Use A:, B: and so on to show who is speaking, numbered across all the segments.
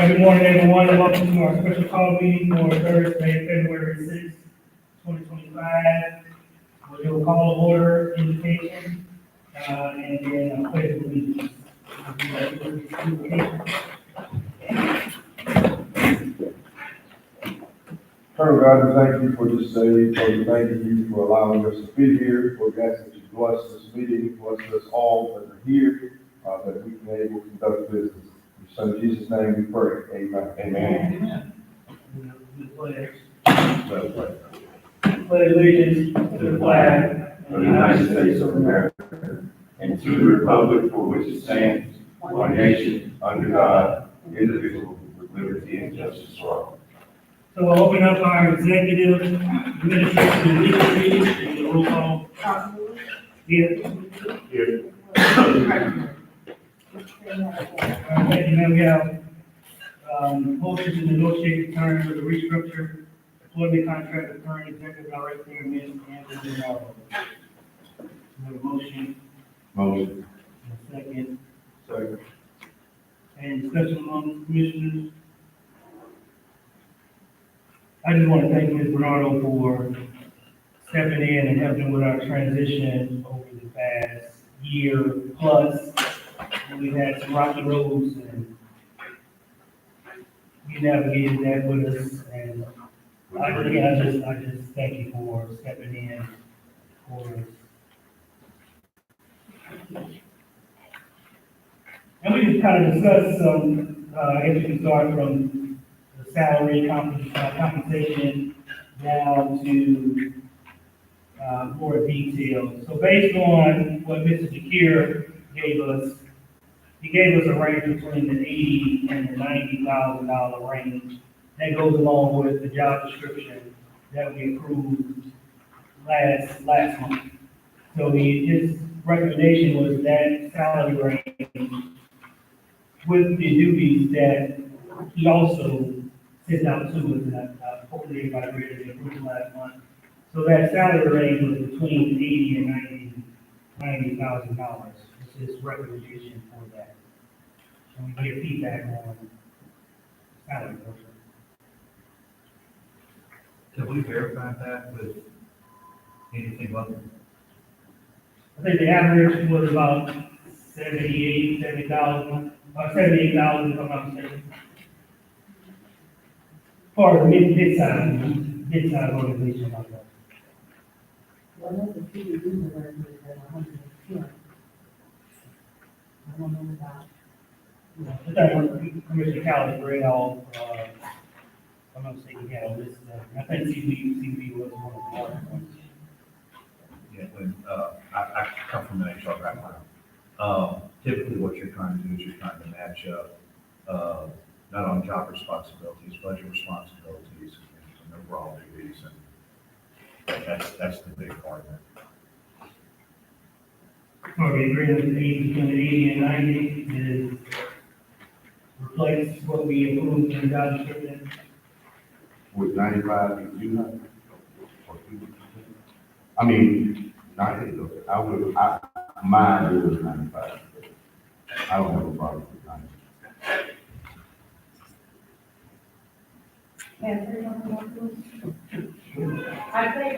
A: right, good morning, everyone, and welcome to our special call meeting for Thursday, February 6th, 2025. We'll do a call of order indication, and then a pledge of allegiance.
B: Colonel God, we thank you for this day. Lord, we thank you for allowing us to be here. Lord, we ask that you bless this meeting, bless us all that are here, that we can be able to conduct business. In your son Jesus' name we pray. Amen.
A: Amen. Pledge allegiance to the flag
C: of the United States of America, and to the republic for which it stands, one nation, under God, indivisible, with liberty and justice for all.
A: So we'll open up our executive administration and legal meeting, and the roll call. Here.
C: Here.
A: Thank you, ma'am. We have, motion to negotiate terms of the restructure employment contract with current executive director and Ms. Anthony Morrow. We have a motion,
B: Motion.
A: and a second,
B: Second.
A: and discussion among commissioners. I just want to thank Ms. Bernardo for stepping in and helping with our transition over the past year plus. And we've had some rocky roads, and you navigated that with us, and I just thank you for stepping in for us. And we just kind of discussed some, I guess you can start from the salary compensation down to more detail. So based on what Mr. Shakir gave us, he gave us a range between the $80,000 and the $90,000 range. That goes along with the job description that we approved last month. So his recommendation was that salary range with the duties that he also sent out to us, and hopefully everybody read it, approved last month. So that salary range was between $80,000 and $90,000. It's his recommendation for that. And we get feedback on salary.
D: Can we verify that with anything other?
A: I think the average was about 70,000, or 78,000, if I'm not mistaken. For the mid-size organization like that.
E: Well, that's the city user rate is at 110. I don't know about.
A: I think Commissioner Callis read all, I'm not mistaken, he had a list of, I think CB was one of the larger ones.
D: Yeah, when, I come from an HR background. Typically what you're trying to do is you're trying to match up, not only job responsibilities, budget responsibilities, and overall duties, and that's the big part of it.
A: Or the agreement between 80 and 90 is reflects what we approved in the job description.
B: With 95, you know? I mean, 90, mine is 95. I don't have a problem with 90.
E: I think,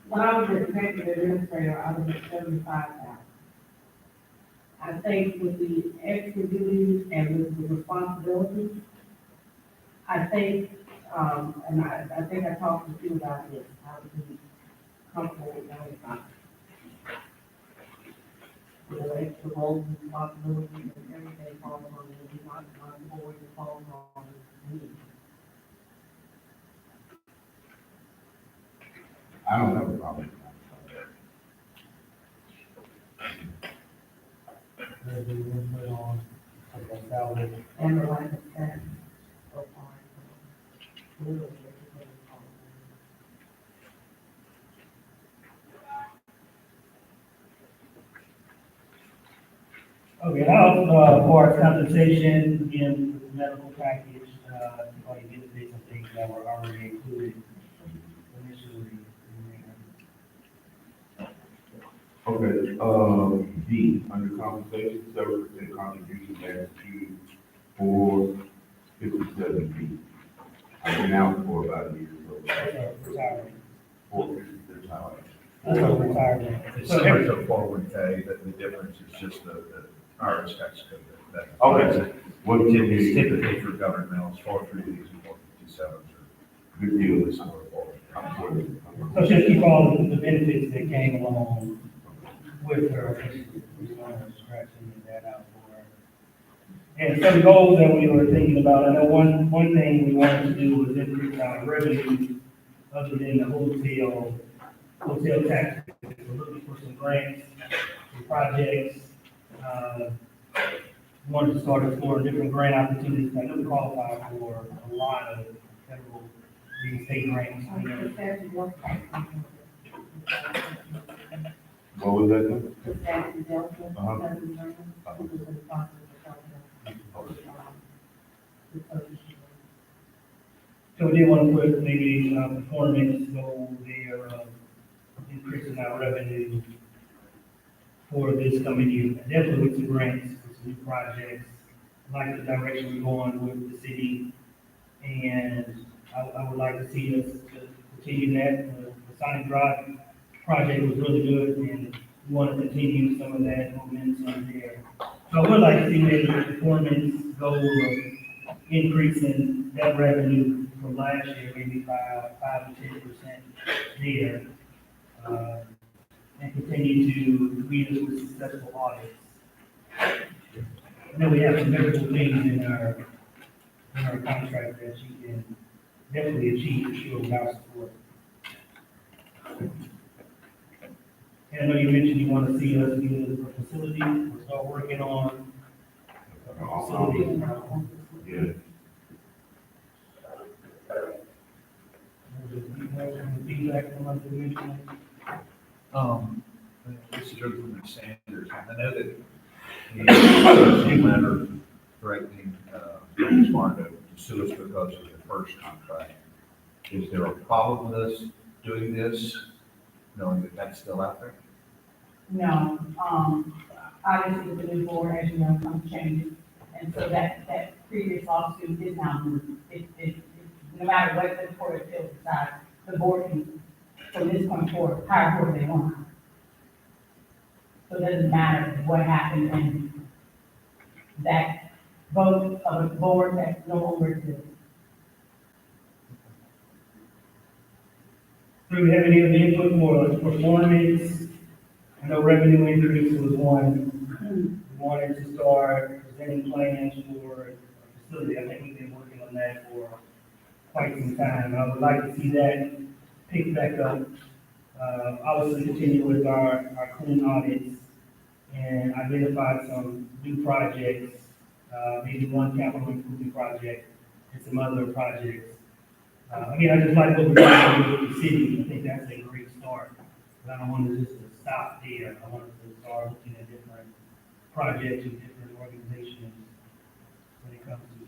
E: when I was an executive administrator, I was at 75,000. I think with the extra duties and with the responsibilities, I think, and I think I talked with you about this, I would be comfortable with 95. With the extra roles and responsibilities and everything falling on me, not on board and falling on me.
B: I don't have a problem with
E: And the lack of staff so far. Literally, everything is falling on me.
A: Okay, now, for compensation, again, with the medical package, all the benefits and things that were already included initially.
B: Okay,
C: D, under compensation, 7% contribution executed for 57B. I've been out for about a year, so.
A: Retirement.
C: 4% salary.
A: That's a retirement.
D: It's
A: So
D: similar to a 401K, but the difference is just the IRS tax code. that-
C: Okay. What can
D: It's
C: you,
D: typically for governmentals, 403Bs and 457s are
C: good deal,
D: this sort of forward.
C: I'm for this.
A: So she'll keep all the benefits that came along with her. We want to scratch any of that out for her. And some goals that we were thinking about, I know one thing we wanted to do was increase our revenue other than the hotel tax. We're looking for some grants, some projects. Wanted to start exploring different grant opportunities. I know we qualify for a lot of federal and state grants. You know.
C: What was that? Then?
E: The staff and Delta,
C: Uh-huh.
E: Southern Grant, who was in the process of
A: So we did want to put maybe performance goal there, increasing our revenue for this coming year. Definitely with some grants, with some new projects, like the direction we're going with the city. And I would like to see us to continue that. The Sonic Drive project was really good, and we want to continue some of that momentum there. So I would like to see maybe a performance goal of increasing that revenue from last year, maybe 5 to 10% there. And continue to lead us with successful audits. I know we have some measurable things in our contract that you can definitely achieve for sure with our support. And I know you mentioned you want to see us build a facility, we'll start working on a facility.
C: Yeah.
A: Feedback from other commissioners.
D: This is Jonathan Sanders. I know that the letter threatening, Smart to sue us because of the first contract. Is there a problem with us doing this, knowing that that's still out there?
E: No, obviously with the new board, as you know, some changes. And so that previous lawsuit is now moved. No matter what the court of appeals decides, the board can, from this point forward, hire whoever they want. So it doesn't matter what happened in that vote of a board that no longer exists.
A: Do we have any other input for performance? I know revenue increase was one. We wanted to start presenting plans for a facility. I think we've been working on that for quite some time. I would like to see that pick back up. Obviously continue with our clean audits and identify some new projects, maybe one capital improvement project and some other projects. Again, I just like what we're doing with the city. I think that's a great start. But I don't want to just stop there. I want to start looking at different projects with different organizations when it comes to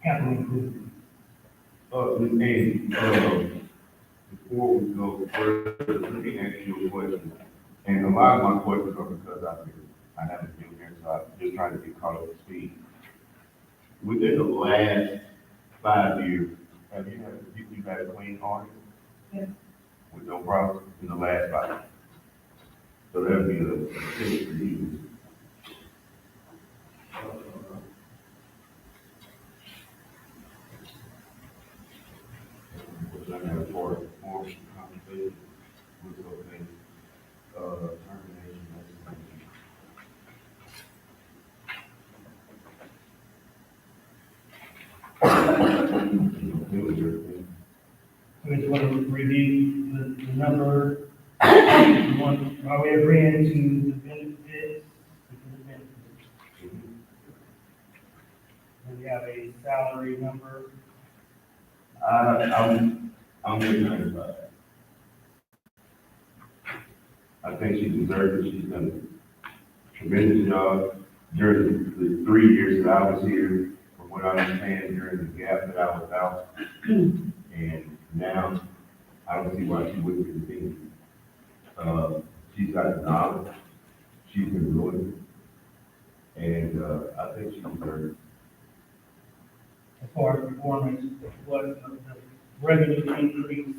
A: capital improvement.
C: Before we go further, let me ask you a question. And a lot of my questions are because I haven't been here, so I'm just trying to get caught up to speed. Within the last 5 years, you've had a clean audit?
E: Yeah.
C: With no problem in the last 5? So that'd be a 6 for you. Was that a report of performance and compensation? Was okay. Termination, resignation. Okay with everything?
A: We just want to review the number. Are we agreeing to the benefits? Do we have a salary number?
C: I'm concerned about that. I think she deserves it. She's done a tremendous job during the 3 years that I was here, from what I understand, during the gap that I was out. And now, I don't see why she wouldn't continue. she's got knowledge, she's been doing it, and, I think she deserves.
A: As far as performance, what the revenue increase,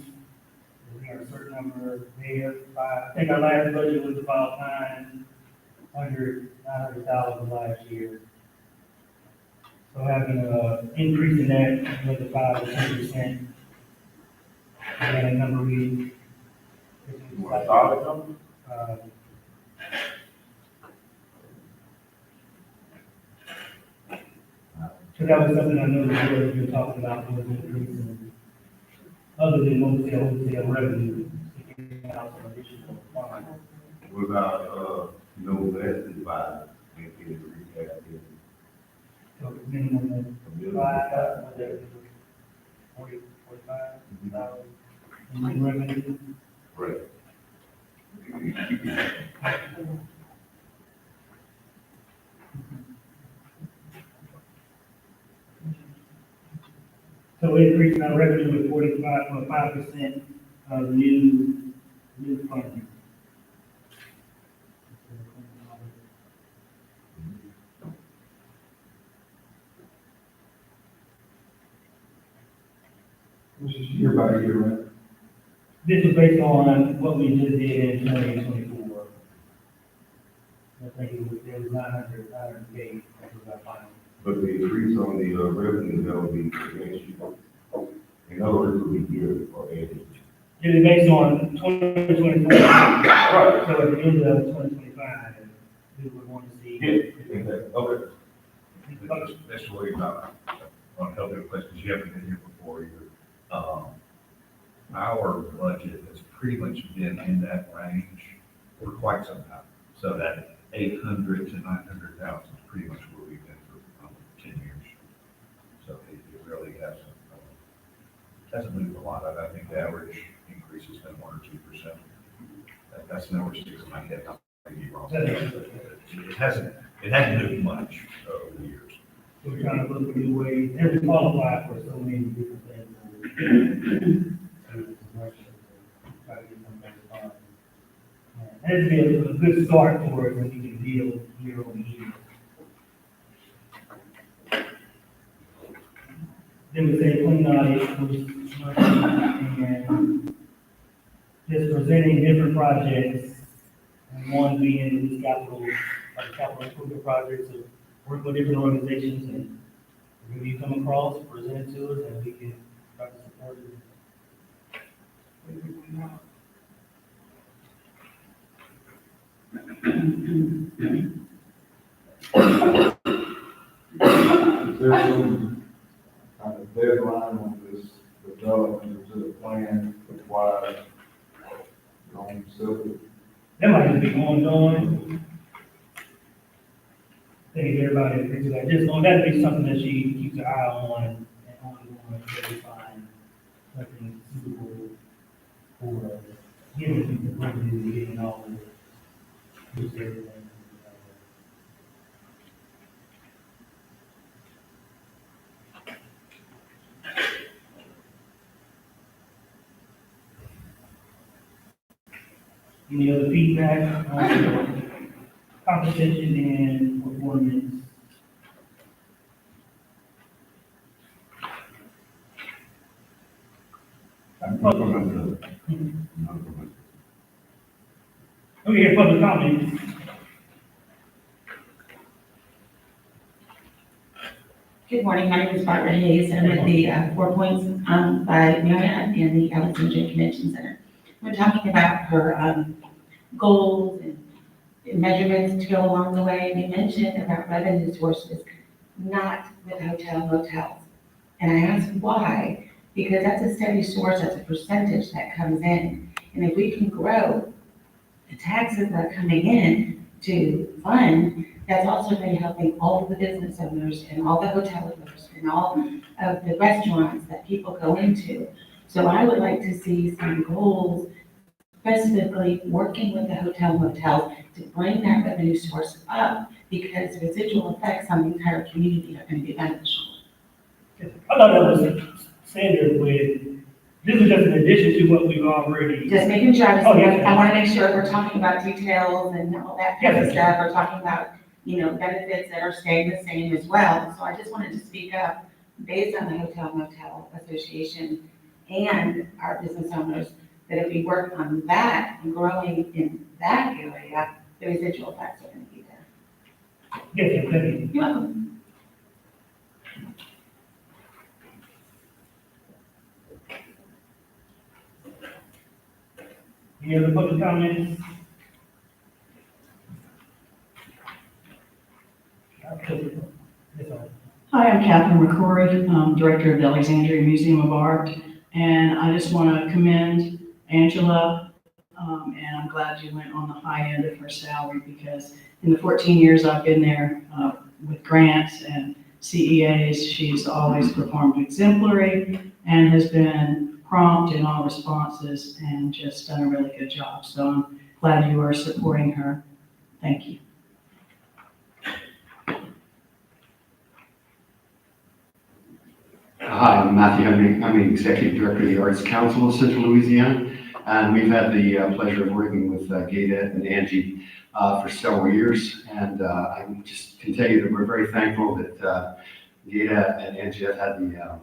A: we have a certain number there. I think our last budget was about $900,000 last year. So having an increase in that, with the 5 to 10%, and a number we.
C: You want a solid number?
A: uh, So that was something I know the board has been talking about, was increasing, other than wholesale revenue, seeking out some additional funds.
C: What about, no less than 5, and increase that to
A: So minimum
C: a
A: of
C: million?
A: 45,000 in revenue.
C: Right.
A: So increasing our revenue with 5% of new funding.
B: This is year by year, right?
A: This is based on what we just did in 2024. I think it was 900K, that was our final.
C: But the increase on the, revenue, that will be against you. In other words, it will be good for Eddie.
A: It is based on 2024.
C: Right.
A: So at the end of 2025, we would want to see.
C: Yeah, exactly, okay.
D: That's the way about, on help you with questions, you haven't been here before either. Our budget has pretty much been in that range for quite some time. So that 800 to 900,000 is pretty much where we've been for 10 years. So it really hasn't moved a lot. I think the average increase has been 1 or 2%. That's the number sticks in my head. I may be wrong. It hasn't moved much over the years.
A: So we're trying to look for new ways, and we qualify for so many different things. Try to get some better funds. And that'd be a good start for it when we can deal year over year. Then we say clean audit, and just presenting different projects, and one being these capital improvement projects, of work with different organizations, and when you come across, present it to us, and we can try to support it.
B: Is there some kind of deadline on this development, is it a plan required on facility?
A: That might just be ongoing. I think everybody agrees with that, just on that, be something that she keeps her eye on, and ongoing, until we find something suitable for giving people revenue, getting all the, use everything. Any other feedback on competition and performance? We hear public comments.
F: Good morning, my name is Barbara Hayes, I'm at the 4 Points by Marriott and the Alexandria Convention Center. We're talking about her goals and measurements to go along the way, and you mentioned about revenue sources, not with hotels. And I asked why, because that's a steady source, that's a percentage that comes in. And if we can grow the taxes that are coming in to fund, that's also going to helping all of the business owners and all the hotel owners and all of the restaurants that people go into. So I would like to see some goals, specifically working with the motels to bring that revenue source up, because residual effects on the entire community are going to be beneficial.
A: I thought that was standard with This is just an addition to what we've already.
F: Just making sure,
A: Oh, yes.
F: I want to make sure we're talking about details and all that kind of
A: Yes.
F: stuff. We're talking about, benefits that are staying the same as well. So I just wanted to speak up based on the Hotel Motel Association and our business owners, that if we work on that and growing in that area, the residual effects are going to be there.
A: Yes, thank you.
F: You're welcome.
A: Any other public comments? Okay. Yes, sir.
G: Hi, I'm Catherine McCrory, Director of the Alexandria Museum of Art, and I just want to commend Angela, and I'm glad you went on the high end of her salary, because in the 14 years I've been there with grants and CEAs, she's always performed exemplary and has been prompt in all responses and just done a really good job. So I'm glad you are supporting her. Thank you.
H: Hi, I'm Matthew Henry. I'm the Executive Director of the Arts Council of Central Louisiana, and we've had the pleasure of working with GAEDA and Angie for several years. And I just can tell you that we're very thankful that GAEDA and Angie have had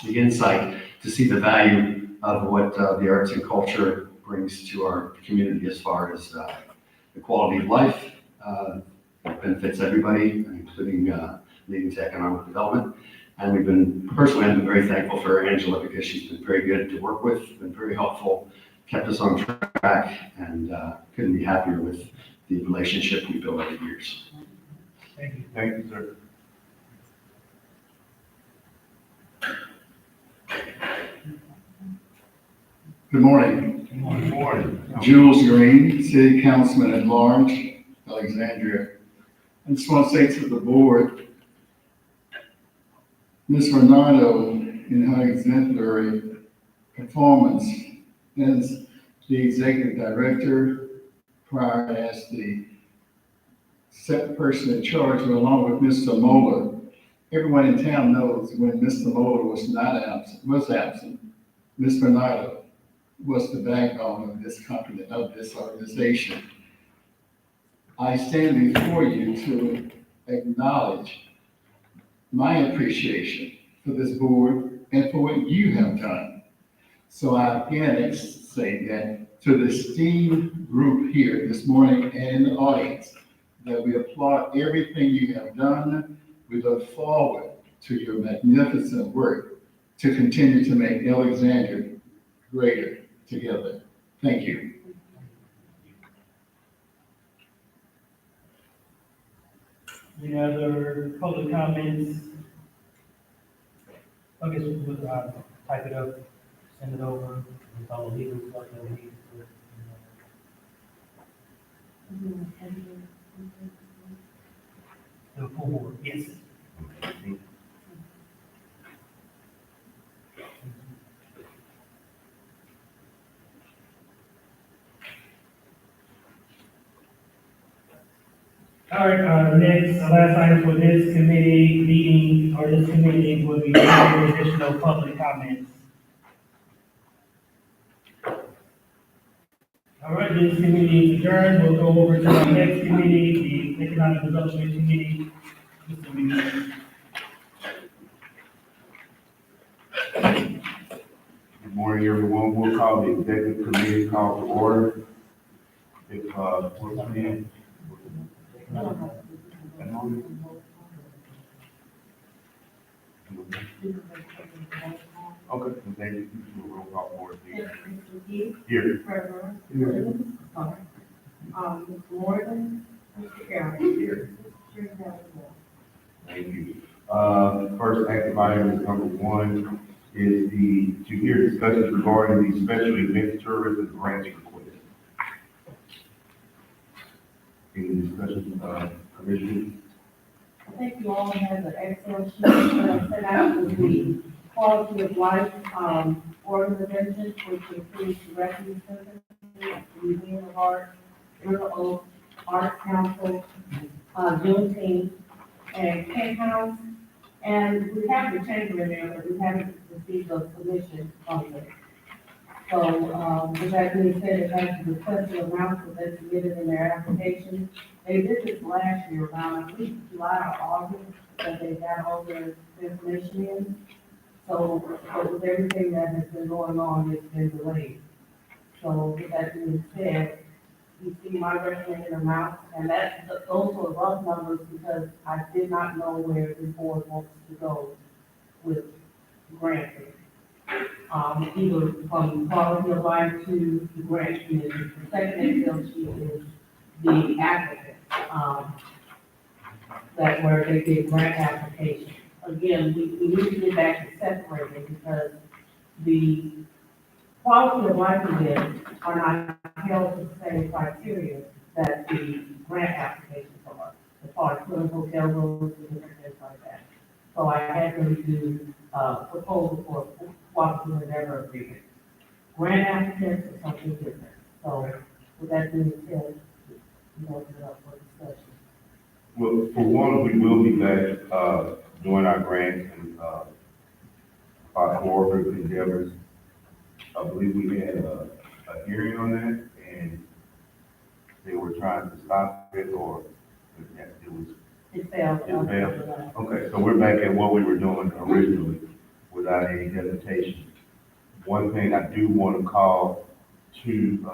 H: the insight to see the value of what the arts and culture brings to our community as far as the quality of life. It benefits everybody, including leading to economic development. And I've been very thankful for Angela, because she's been very good to work with, been very helpful, kept us on track, and couldn't be happier with the relationship we built over the years.
A: Thank you.
C: Thank you, sir.
I: Good morning.
C: Good morning.
I: Jules Green, City Councilman at Large, Alexandria. I just want to say to the board, Ms. Renato, in her exemplary performance as the executive director, prior as the set person in charge, along with Mr. Moeller. Everyone in town knows when Mr. Moeller was absent, Ms. Renato was the backbone of this company, of this organization. I stand before you to acknowledge my appreciation for this board and for what you have done. So I again say that to the esteemed group here this morning and in the audience, that we applaud everything you have done. We look forward to your magnificent work to continue to make Alexandria greater together. Thank you.
A: Any other public comments? I guess we'll type it up, send it over, with all the legal stuff that we need. The full board, yes. All right, next, the last item for this committee meeting, or this committee, will be any additional public comments. All right, this committee is adjourned. We'll go over to our next committee, the Economic Development Committee. Mr. McGee.
C: Good morning, everyone. We'll call the executive committee call to order. If, what's the name? Okay, thank you. Do a roll call board, please. Here.
E: President,
C: Here.
E: Mr. Morgan, Mr. Carroll.
C: Here. Thank you. First active item is number one, is to hear discussions regarding the special event tourism grants request. Any discussions, Commissioner?
E: I think you all have an excellent sheet set out with the quality of life, organization, which includes the Refuge Center, the Museum of Art, River Oak, Arts Council, Juneteenth, and Kent House. And we have the chamber in there, but we haven't received those submissions from them. So, with that being said, it has to request the amounts that they submitted in their application. They did this last year around, I believe, July or August, that they got all their information in. So, but with everything that has been going on, it's been delayed. So with that being said, you see my recommended amount, and those were rough numbers because I did not know where the board wants to go with granting. Either from quality of life to the grant committee. The second Excel sheet is the applicant, that where they did grant application. Again, we need to get back to separating because the quality of life events are not held to the same criteria that the grant applications are, as far as clinical hotel rooms and different things like that. So I had them do proposal for cooperative endeavor agreement. Grant applicants is something different. So with that being said, we open it up for discussion.
C: Well, for one, we will be back, doing our grants and, our cooperative endeavors. I believe we had a hearing on that, and they were trying to stop it, or it was,
E: It failed.
C: it failed. Okay, so we're back at what we were doing originally, without any hesitation. One thing I do want to call to,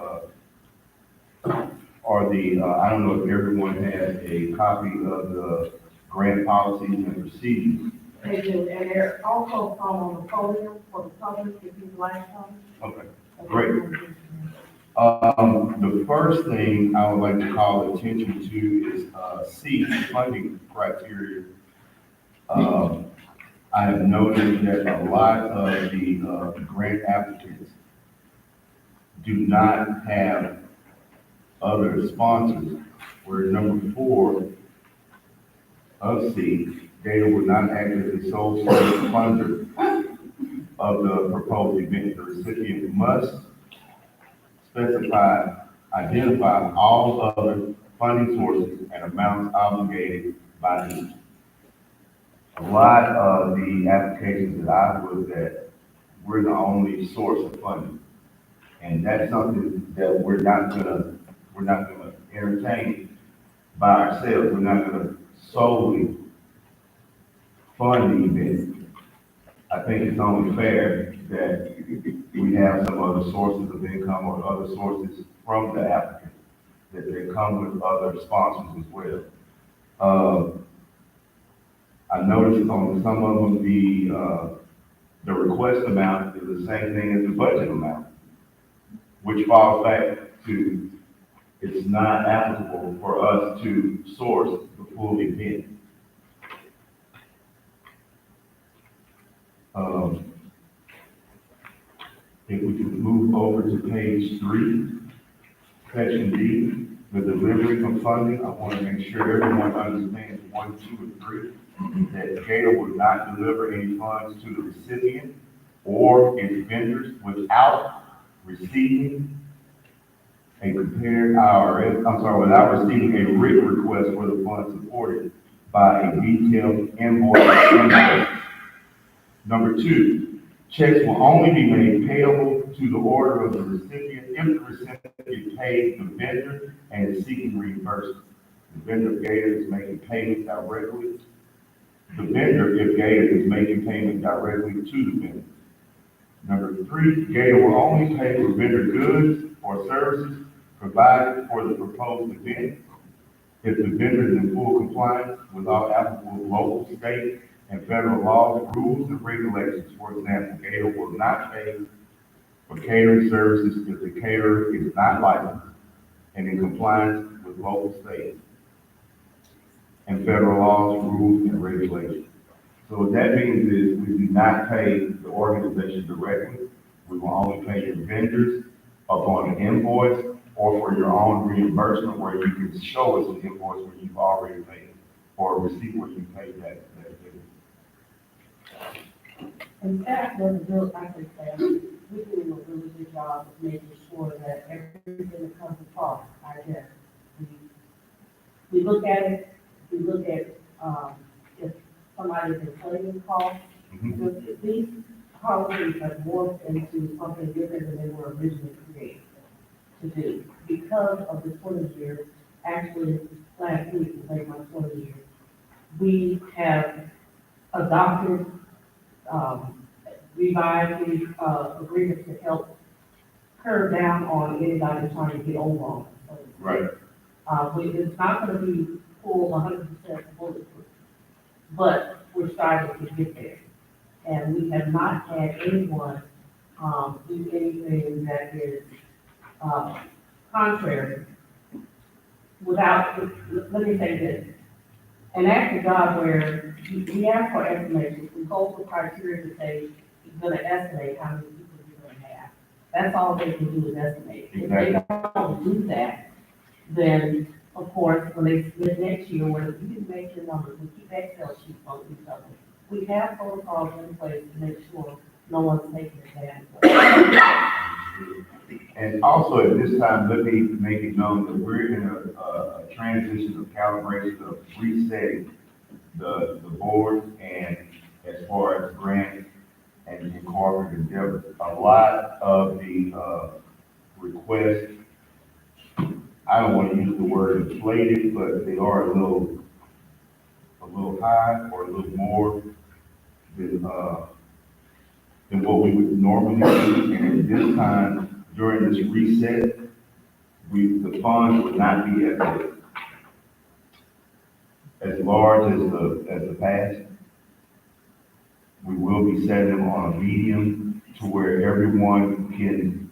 C: I don't know if everyone has a copy of the grant policies and procedures.
E: They do, and they're also on the podium for the public, if you'd like some.
C: Okay, great. The first thing I would like to call attention to is, C, funding criteria. I have noticed that a lot of the grant applicants do not have other sponsors, where number 4 of C, GAEDA will not act as the sole source funder of the proposed event. The recipient must identify all other funding sources and amounts obligated by each. A lot of the applications that I've looked at, we're the only source of funding. And that's something that we're not gonna entertain by ourselves. We're not gonna solely fund the event. I think it's only fair that we have some other sources of income or other sources from the applicant, that they come with other sponsors as well. I noticed on some of them, the request amount is the same thing as the budget amount, which falls back to, it's not applicable for us to source the full event. If we could move over to page 3, section D, the delivery of funding, I want to make sure everyone understands 1, 2, and 3, that GAEDA will not deliver any funds to the recipient or its vendors without receiving without receiving a written request for the funds supported by a detailed invoice. Number 2, checks will only be made payable to the order of the recipient if the recipient pays the vendor and is seeking reimbursement. The vendor, if GAEDA, is making payment directly. The vendor, if GAEDA, is making payment directly to the vendor. Number 3, GAEDA will only pay for vendor goods or services provided for the proposed event if the vendor is in full compliance with all applicable local, state, and federal laws, rules, and regulations. For example, GAEDA will not pay for catering services if the caterer is not licensed and in compliance with local, state, and federal laws, rules, and regulations. So what that means is we do not pay the organization directly. We will only pay your vendors upon an invoice or for your own reimbursement, where you can show us an invoice where you've already paid, or a receipt where you paid that bill.
E: And staff does a real, I think staff, we do a really good job of making sure that everything that comes across, I guess, we look at it, if somebody's inflating costs,
C: Mhm.
E: with these, policies have morphed into something different than they were originally created to do. Because of the 20 years, actually, last week, was like my 20 years, we have adopted, revised these, agreements to help curb down on anybody trying to get over on us. So to speak.
C: Right.
E: It's not gonna be full 100% bulletproof, but we're starting to get there. And we have not had anyone, do anything that is, contrary without, let me say this. An act of God where we ask for estimations, we go for criteria to say, you're gonna estimate how many people you're gonna have. That's all they can do is estimate. If they don't do that, then, of course, when they submit next year, where you can make your numbers, we keep Excel sheets on each other. We have protocols in place to make sure no one's taking advantage of it.
C: And also at this time, let me make it known that we're in a transition of calibration of resetting the board, and as far as grants and corporate endeavors, a lot of the requests, I don't want to use the word inflated, but they are a little high or a little more than what we would normally do. And at this time, during this reset, the funds would not be as large as the past. We will be setting them on a medium to where everyone can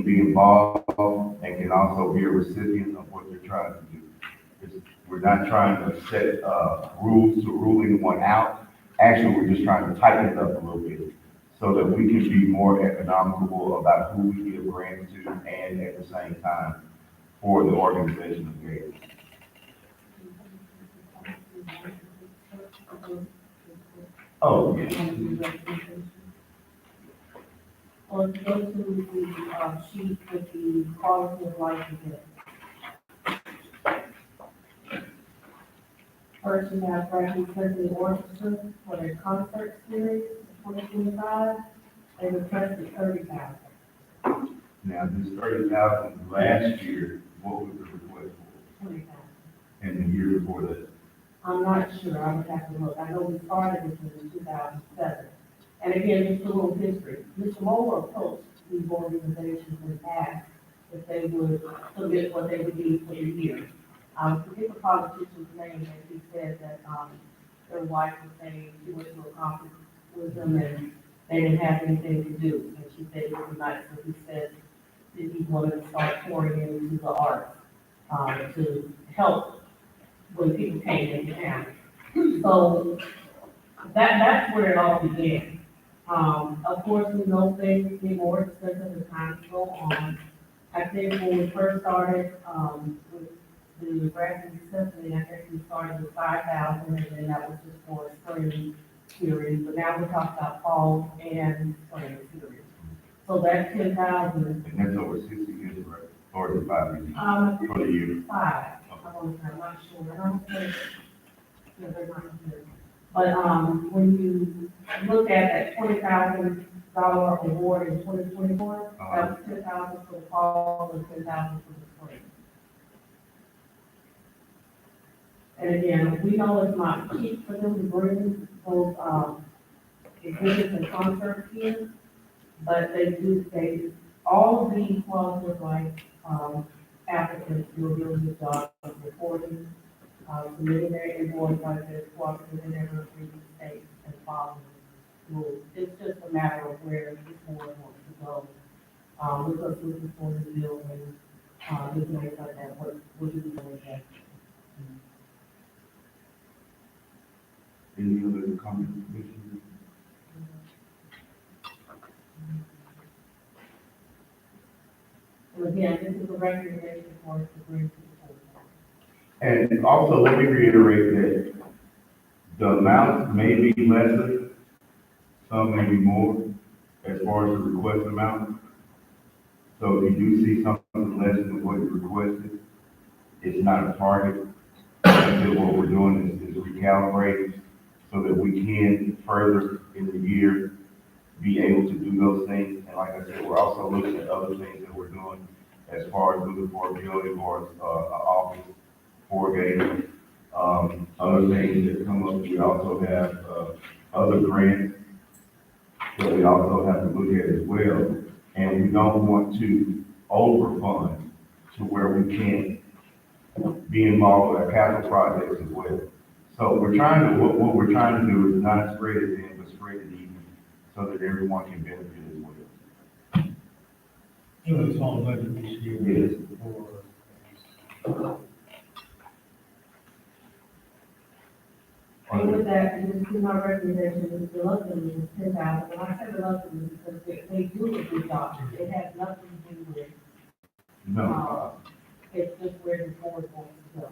C: be involved and can also be a recipient of what they're trying to do. We're not trying to set rules to rule anyone out. Actually, we're just trying to tighten it up a little bit so that we can be more economical about who we give grants to, and at the same time for the organization of GAEDA. Oh, yeah.
E: Or go to the, sheet with the quality of life again. First, you have Franklin Symphony Orchestra for their concert series, 2025, they requested 30,000.
C: Now, this 30,000 last year, what was the request for?
E: 20,000.
C: And the year before that?
E: I'm not sure, I would have to look, I know we started this in 2007. And again, just a little history, Mr. Moore approached these organizations and asked if they would submit what they would need for the year. Forget the politician's name, that he said that, their wife was saying she went to a conference with them and they didn't have anything to do. And she said it was nice, so he said that he wanted to start pouring into the arts, to help when people came into town. So that's where it all began. Of course, we know things get more expensive as time go on. I think when we first started, with the Bradley Symphony, I guess we started with 5,000, and then that was just for spring series, but now we're talking about fall and spring series. So that 10,000.
C: And that's over 60 years, right? Or the 5 years? For the year?
E: 5. I'm not sure, I don't think, yeah, they're not here. But, when you look at that $20,000 award in 2024, that was 10,000 for the fall and 10,000 for the spring. And again, we know it's not cheap for them to bring those, exhibits and concerts here, but they, all of the quality of life, applicants do a really good job of reporting, submitting their invoice like this, cooperating in their three states and following rules. It's just a matter of where this board wants to go. Because this is for the bill and, this makes like that, what do we really have?
C: Any other comments, Commissioner?
E: So again, this is a recommendation for us to bring to the board.
C: And also, let me reiterate that the amount may be lesser, some may be more, as far as the request amount. So if you do see something less than what you requested, it's not a target. Until what we're doing is recalibrating so that we can further in the year be able to do those things. And like I said, we're also looking at other things that we're doing as far as looking for a building or an office for GAEDA. Other things that come up, we also have, other grants that we also have to look at as well. And we don't want to overfund to where we can't be involved with our capital projects as well. So we're trying to, what we're trying to do is not spread it thin, but spread it even, so that everyone can benefit as well.
A: You have a small budget this year.
C: Yes.
E: And with that, just to my recommendation, is reluctantly is 10,000, and I say reluctantly because they do a good job. It has nothing to do with,
C: No,
E: it's just where the board wants to go.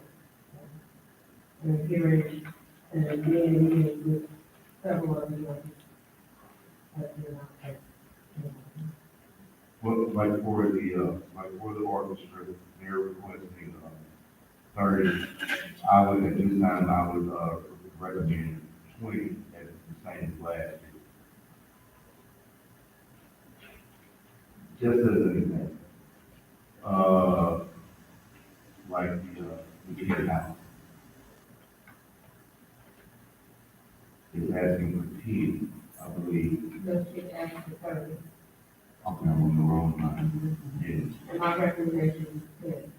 E: And hearing, and being with several of you.
C: well, like for the orchestra, they're requesting, 30. I would, at this time, I would, recommend 20 as the same as last year. Just as an example. Like the kid house. Is asking for 10, I believe.
E: Let's get asked for 30.
C: Okay, I'm on the wrong line. Yes.
E: And my recommendation is 10.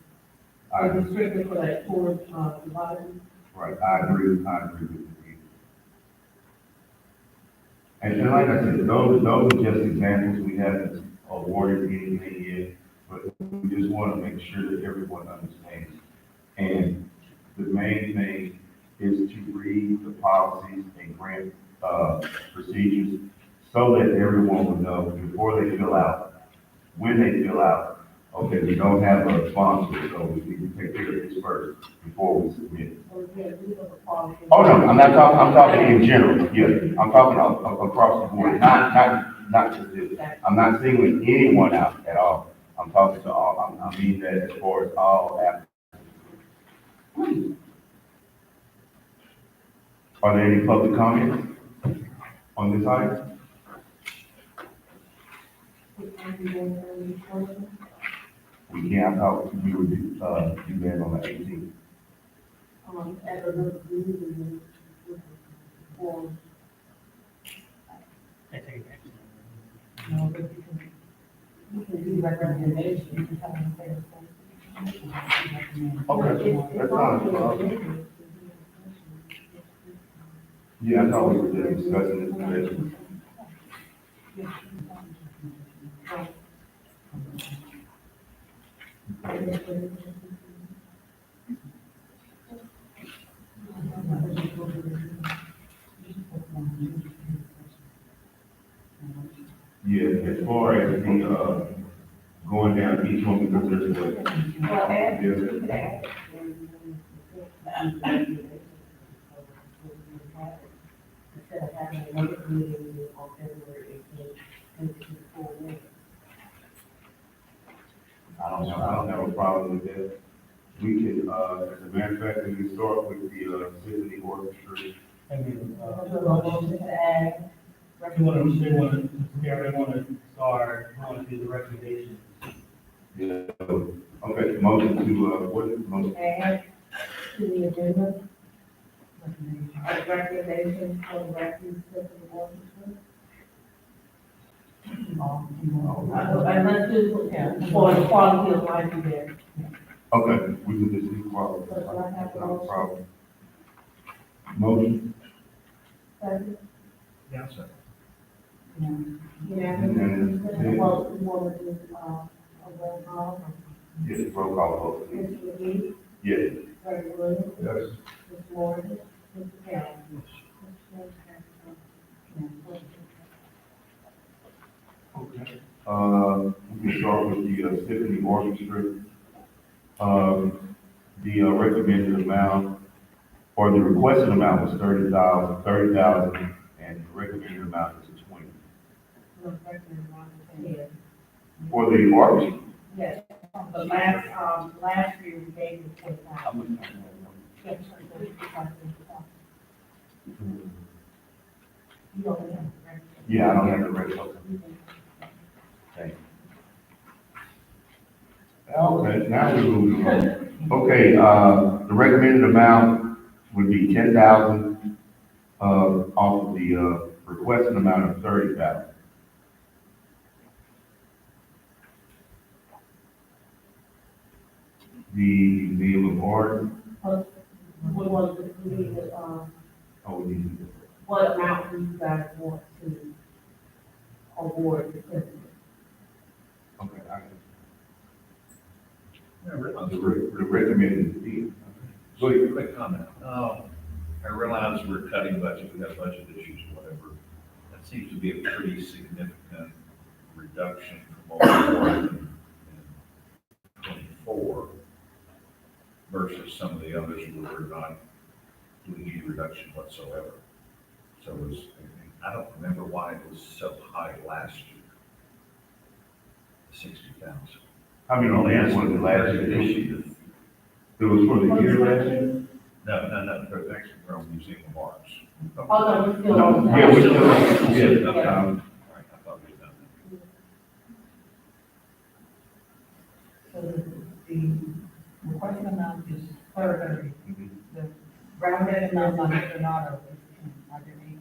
C: I,
E: It's strictly for that poor, provider.
C: right, I agree with you. And like I said, those are just examples. We haven't awarded anything yet, but we just want to make sure that everyone understands. And the main thing is to read the policies and grant, procedures so that everyone will know before they fill out, when they fill out, okay, we don't have a sponsor, so we need to take care of this first before we submit. Oh, no, I'm not talking, I'm talking in general, yeah, I'm talking across the board, not just this. I'm not singling anyone out at all. I'm talking to all, I mean that as far as all applicants. Are there any public comments on this item? We can't, we would do that on the 18th.
E: At another meeting, or, no, but you can do recommendation, you can tell them to say the same.
C: Okay, that's fine. Yeah, I thought we were just discussing this today. Yeah, as far as the, going down each one, because there's what.
E: Well, add,
C: Yeah.
E: you could add. Instead of having another meeting on February 18th, and it's just 4 weeks.
C: I don't have a problem with that. We can, as a matter of fact, we can start with the, symphony orchestra.
A: I mean,
E: So, motion to add.
A: they want to do the recommendation.
C: Yeah. Okay, motion to, what is the motion?
E: Add to the agenda. A recommendation for the refuge system orchestra. And let's do, for the quality of life event.
C: Okay, we can just do quality.
E: So do I have a
C: Not a
E: motion?
C: problem. Motion?
E: Second.
D: Yeah, sir.
E: Yeah, well, we want to do, a roll call.
C: Yes, roll call vote, please.
E: Mr. McGee,
C: Yes.
E: Freddie Williams,
B: Yes.
E: Mr. Morgan, Mr. Carroll.
C: Okay. We can start with the, symphony orchestra. The recommended amount, or the requested amount was 30,000, and the recommended amount is 20. For the orchestra?
E: Yes, but last year we gave you 10,000. Yes, you don't have, right?
C: Yeah, I don't have the rest of them. Okay. Okay, now we're moving on. Okay, the recommended amount would be 10,000, off of the, requested amount of 30,000. The Museum of Art,
E: We want to see,
C: oh, we need to.
E: what amount do you guys want to award the principal?
C: Okay,
D: I realize,
C: the recommended fee. Go ahead.
D: quick comment. I realize we're cutting budget, we have budget issues, whatever. That seems to be a pretty significant reduction from what we were in 24 versus some of the others where we're not doing any reduction whatsoever. So it was, I don't remember why it was so high last year. 60,000.
C: How many
D: Only
C: only
D: asked
C: was
D: for
C: it last
D: this
C: year?
D: year.
C: It was for the year last year?
D: No, because actually we're on Museum of Arts.
E: Oh, no, we're still on.
C: Yeah, we're still,
D: Okay.
C: yeah,
D: All right, I thought we had done that.
J: So the requested amount is $30. The rounded amount on Mr. Donato is 10. Are there any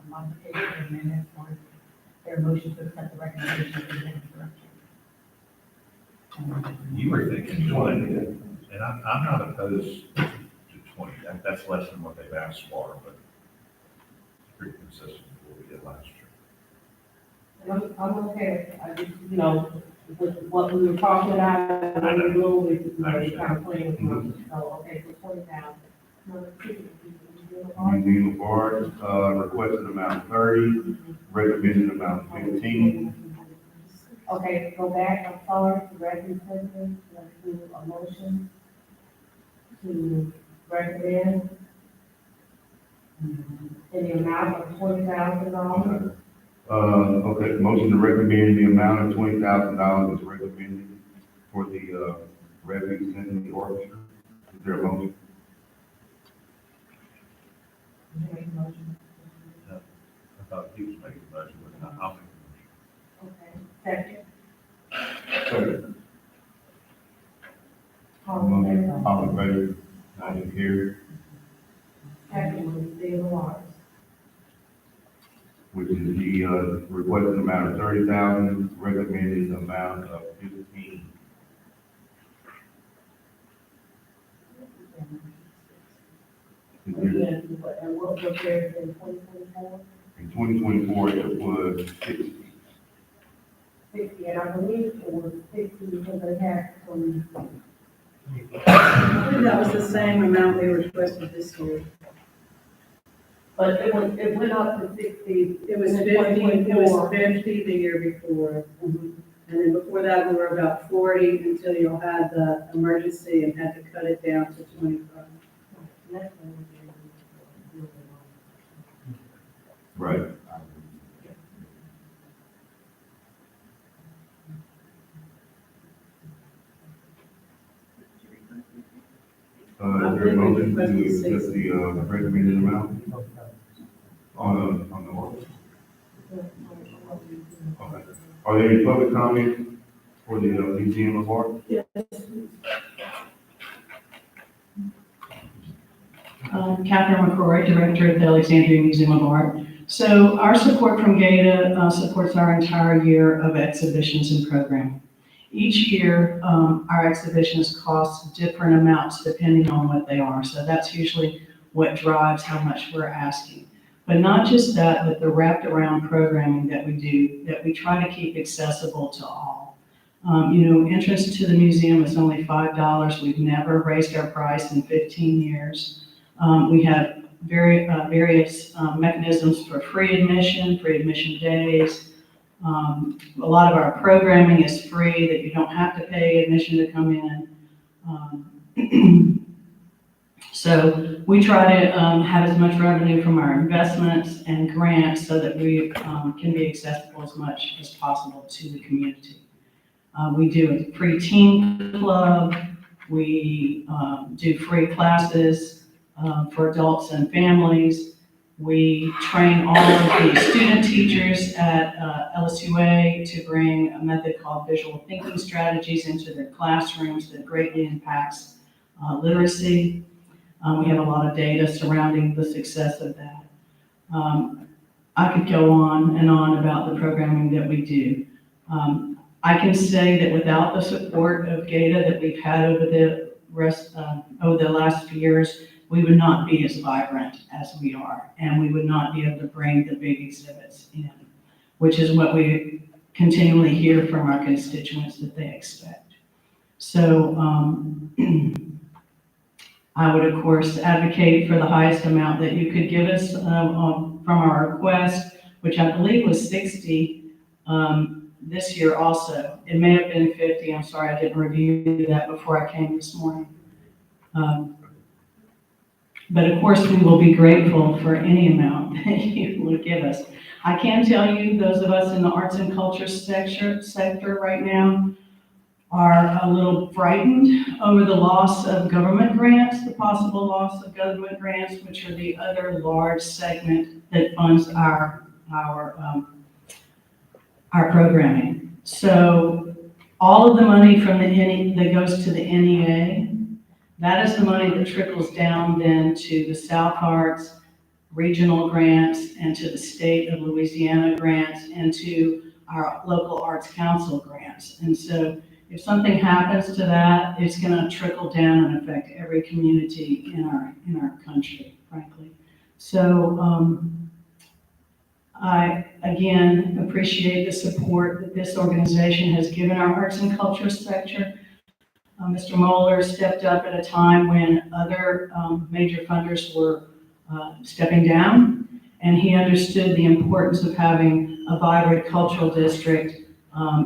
J: modifications or amendments or is there a motion to accept the recommendation of the executive director?
D: You were thinking 20, and I'm not opposed to 20. That's less than what they've asked for, but it's pretty consistent with what we did last year.
E: I'm okay, I just, with what we were talking about, and I know we, kind of playing with numbers, so, okay, so 20,000. Number two,
C: Museum of Art, requested amount 30, recommended amount 15.
E: Okay, go back, I'm sorry, to recommend, let's do a motion to recommend in the amount of $20,000.
C: Okay, motion to recommend the amount of $20,000 is recommended for the, Refuge Symphony Orchestra. Is there a motion?
D: I thought he was making the motion, but I'll make the motion.
E: Okay, second.
C: Second.
E: All in favor?
C: All in favor? Motion carried.
E: Second was Museum of Arts.
C: Which is the, requested amount of 30,000, recommended amount of 15. Is there-
E: And what was there in 2024?
C: In 2024, it was 60.
E: 60, and I believe it was 60 because they had some,
K: I believe that was the same amount they requested this year.
E: but it went up to 60.
K: It was
E: in
K: 50, it
E: 2024.
K: was 50 the year before. And then before that, we were about 40 until you had the emergency and had to cut it down to 25.
E: That's what we did.
C: Right. Is there a motion to accept the, recommended amount on the order? Okay. Are there any public comments for the, Museum of Art?
G: Catherine McCrory, Director of the Alexandria Museum of Art. So our support from GAEDA supports our entire year of exhibitions and programming. Each year, our exhibitions cost different amounts depending on what they are. So that's usually what drives how much we're asking. But not just that, but the wrapped around programming that we do, that we try to keep accessible to all. Entrance to the museum is only $5. We've never raised our price in 15 years. We have various mechanisms for free admission days. A lot of our programming is free, that you don't have to pay admission to come in. So we try to have as much revenue from our investments and grants so that we can be accessible as much as possible to the community. We do a free teen club. We do free classes for adults and families. We train all of the student teachers at LSUA to bring a method called visual thinking strategies into their classrooms that greatly impacts literacy. We have a lot of data surrounding the success of that. I could go on and on about the programming that we do. I can say that without the support of GAEDA that we've had over the last few years, we would not be as vibrant as we are, and we would not be able to bring the big exhibits in, which is what we continually hear from our constituents that they expect. So I would, of course, advocate for the highest amount that you could give us from our request, which I believe was 60 this year also. It may have been 50. I'm sorry, I didn't review that before I came this morning. But of course, we will be grateful for any amount that you would give us. I can tell you, those of us in the arts and culture sector right now are a little frightened over the loss of government grants, the possible loss of government grants, which are the other large segment that funds our programming. So all of the money from that goes to the NEA, that is the money that trickles down then to the South Arts regional grants and to the state of Louisiana grants and to our local arts council grants. And so if something happens to that, it's going to trickle down and affect every community in our country, frankly. So I, again, appreciate the support that this organization has given our arts and culture sector. Mr. Moeller stepped up at a time when other major funders were stepping down, and he understood the importance of having a vibrant cultural district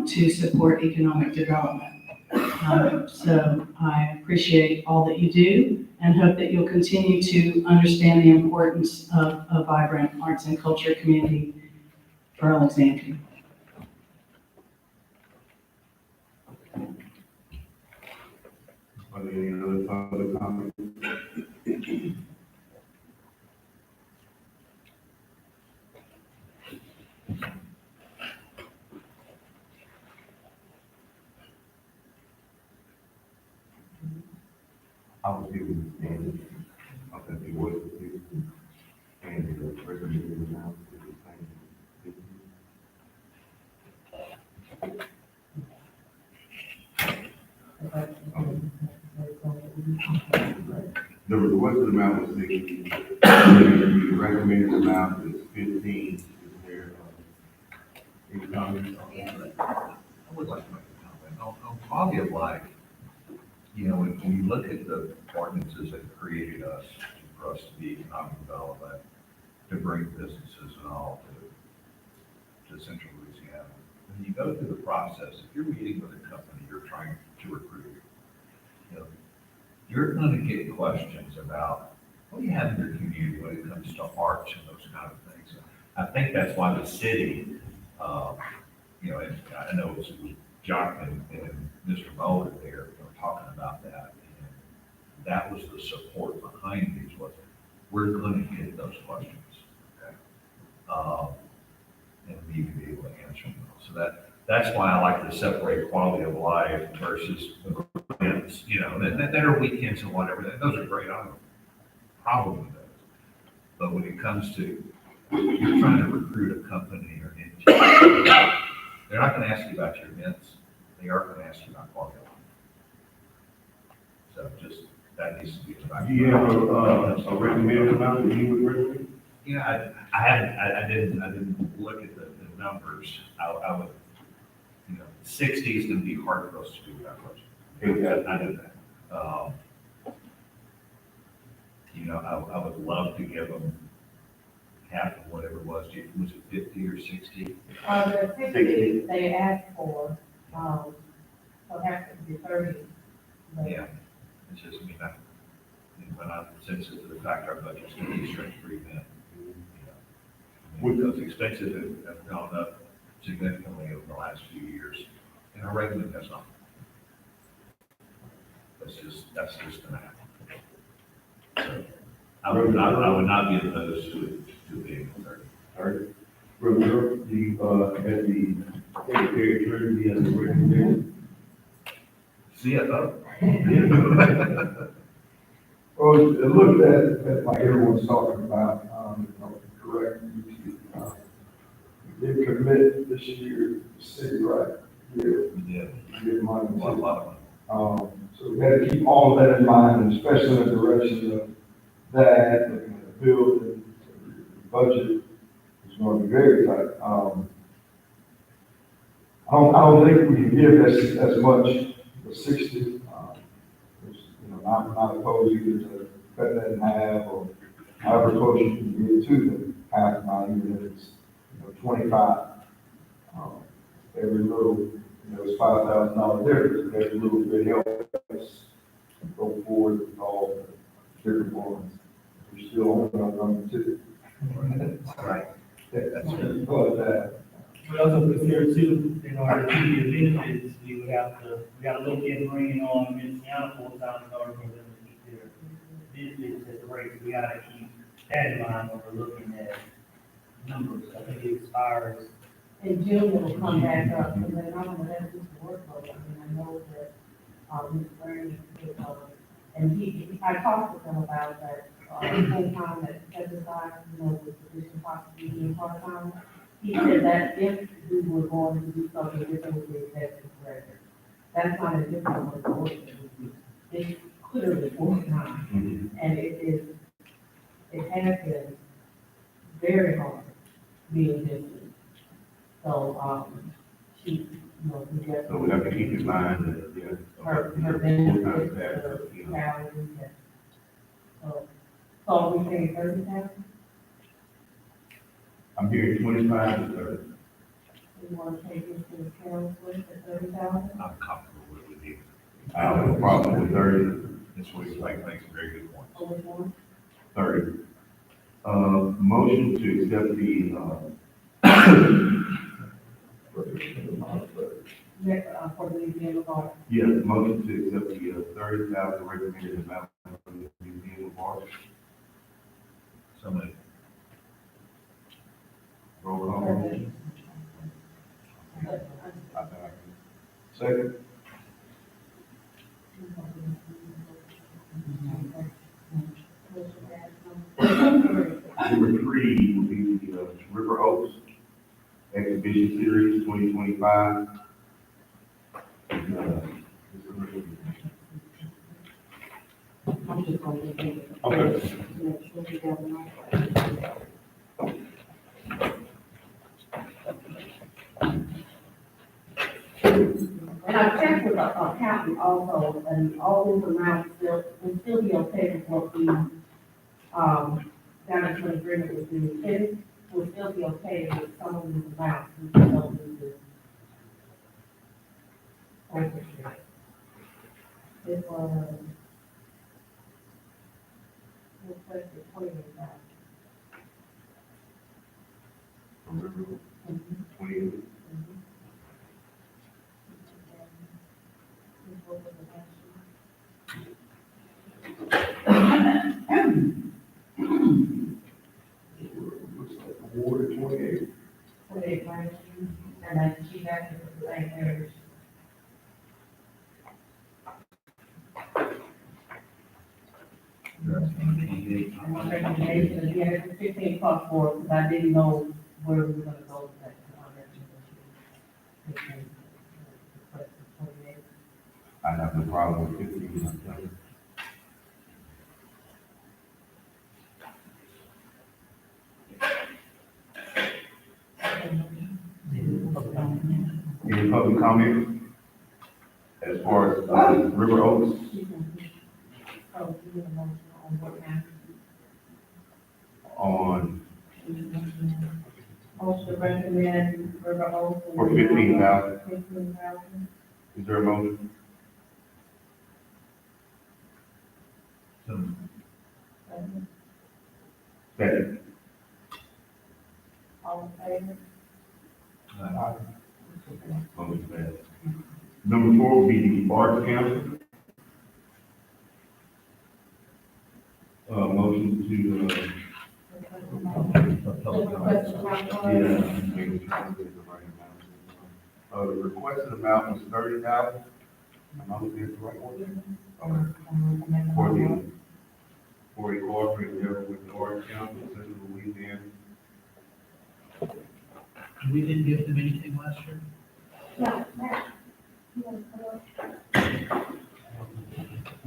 G: to support economic development. So I appreciate all that you do and hope that you'll continue to understand the importance of a vibrant arts and culture community for Alexandria.
C: Are there any other public comments? I was here with Andy. Okay, he was here. And the president announced it was the requested amount was 60. The recommended amount is 15. Is there any comments on that?
D: I would like to make a comment on quality of life. You know, when you look at the ordinances that created us, for us to be economic development, to bring businesses and all to Central Louisiana, when you go through the process, if you're meeting with a company you're trying to recruit, you know, you're going to get questions about what do you have in your community when it comes to arts and those kind of things. I think that's why the city, you know, and I know it was Jock and Mr. Moeller there, you know, talking about that. And that was the support behind these, was we're going to get those questions. Okay? And we need to be able to answer them. So that's why I like to separate quality of life versus events, you know, that are weekends and whatever. Those are great. I don't have a problem with those. But when it comes to, you're trying to recruit a company or entity, they're not going to ask you about your events. They are going to ask you about quality of life. So just, that needs to be about.
C: Do you have a recommended amount that you would recommend?
D: You know, I didn't look at the numbers. I would, you know, 60 is going to be hard for us to do without question. I know that. You know, I would love to give them half of whatever it was. Was it 50 or 60?
J: The 50 they asked for, so have to be 30. But
D: Yeah. It's just, I mean, when I'm sensitive to the fact our budget's going to be stretched pretty thin. You know, I mean, those expenses have gone up significantly over the last few years, and our revenue has not. That's just going to happen. So I would not be opposed to being 30.
C: Third, Brother, at the secretary treasury and the recommendation.
D: CFO.
B: Well, it looked at like everyone's talking about, correct, we did commit this year to city, right?
D: Yeah,
B: Give money
D: a
B: to.
D: lot of money.
B: So we had to keep all of that in mind, and especially in the direction of that, looking at the building, the budget is going to be very tight. I don't think we can give as much, the 60, not opposed either to cut that in half or however close you can get to the half amount, even if it's, 25. Every little, it's $5,000 difference, every little bit helps go forward with all the different ones. We're still only on number 2.
D: Right.
B: That's but,
A: We also consider too, in order to keep the benefits, we gotta look at bringing on Michiana full-time in order for them to keep their benefits at the rate. We gotta keep that in mind when we're looking at numbers. I think it expires.
E: And June will come back up, and then I'm gonna let this work over, I mean, I know that, Mr. Bernie, and I talked with him about that, full-time that set aside, with the position possibly being part-time. He said that if we were going to do something different with the executive director, that's not a different one for work. It's clearly full-time, and it has been very hard being business. So, she, we just.
C: So we have to keep in mind that,
E: Her
C: full-time
E: benefits,
C: staff,
E: her salaries, and, so we pay 30,000?
C: I'm hearing 25 to 30.
E: We want to take this to the council at 30,000?
D: I'm comfortable with you.
C: I don't have a problem with 30.
D: This way, like, makes very good points.
E: Or which one?
C: 30. Motion to accept the,
E: For the museum of art.
C: yes, motion to accept the 30,000 recommended amount for the museum of art.
D: So moved.
C: Roll call. Second. Number 3 will be the River Oaks Exhibition Series 2025.
E: I'm just going to take it.
C: Okay.
E: To make sure we got it right. And I checked with our accountant also, and all those amounts will still be okay with what we, got into an agreement with the city, will still be okay with some of these amounts, we just don't need to. Thank you. It was, requested 28,000.
C: From River Oaks, 28. Award 28.
E: 28 grand, and I keep that for the same areas. And my recommendation is, yeah, it's 15 plus 4, because I didn't know where we were gonna go with that. So my recommendation is 28.
C: I have no problem with 15. Any public comment as far as River Oaks?
E: So, you need a motion on what now?
C: On
E: Motion to recommend River Oaks.
C: for 15,000.
E: 15,000.
C: Is there a motion?
D: So moved.
C: Second.
E: All in favor?
C: Motion passed. Number 4 will be the Arts Council. Motion to, the requested amount was 30,000. Am I looking at the right one? For a cooperative effort with the Orange County, Central Louisiana.
D: We didn't give them anything last year?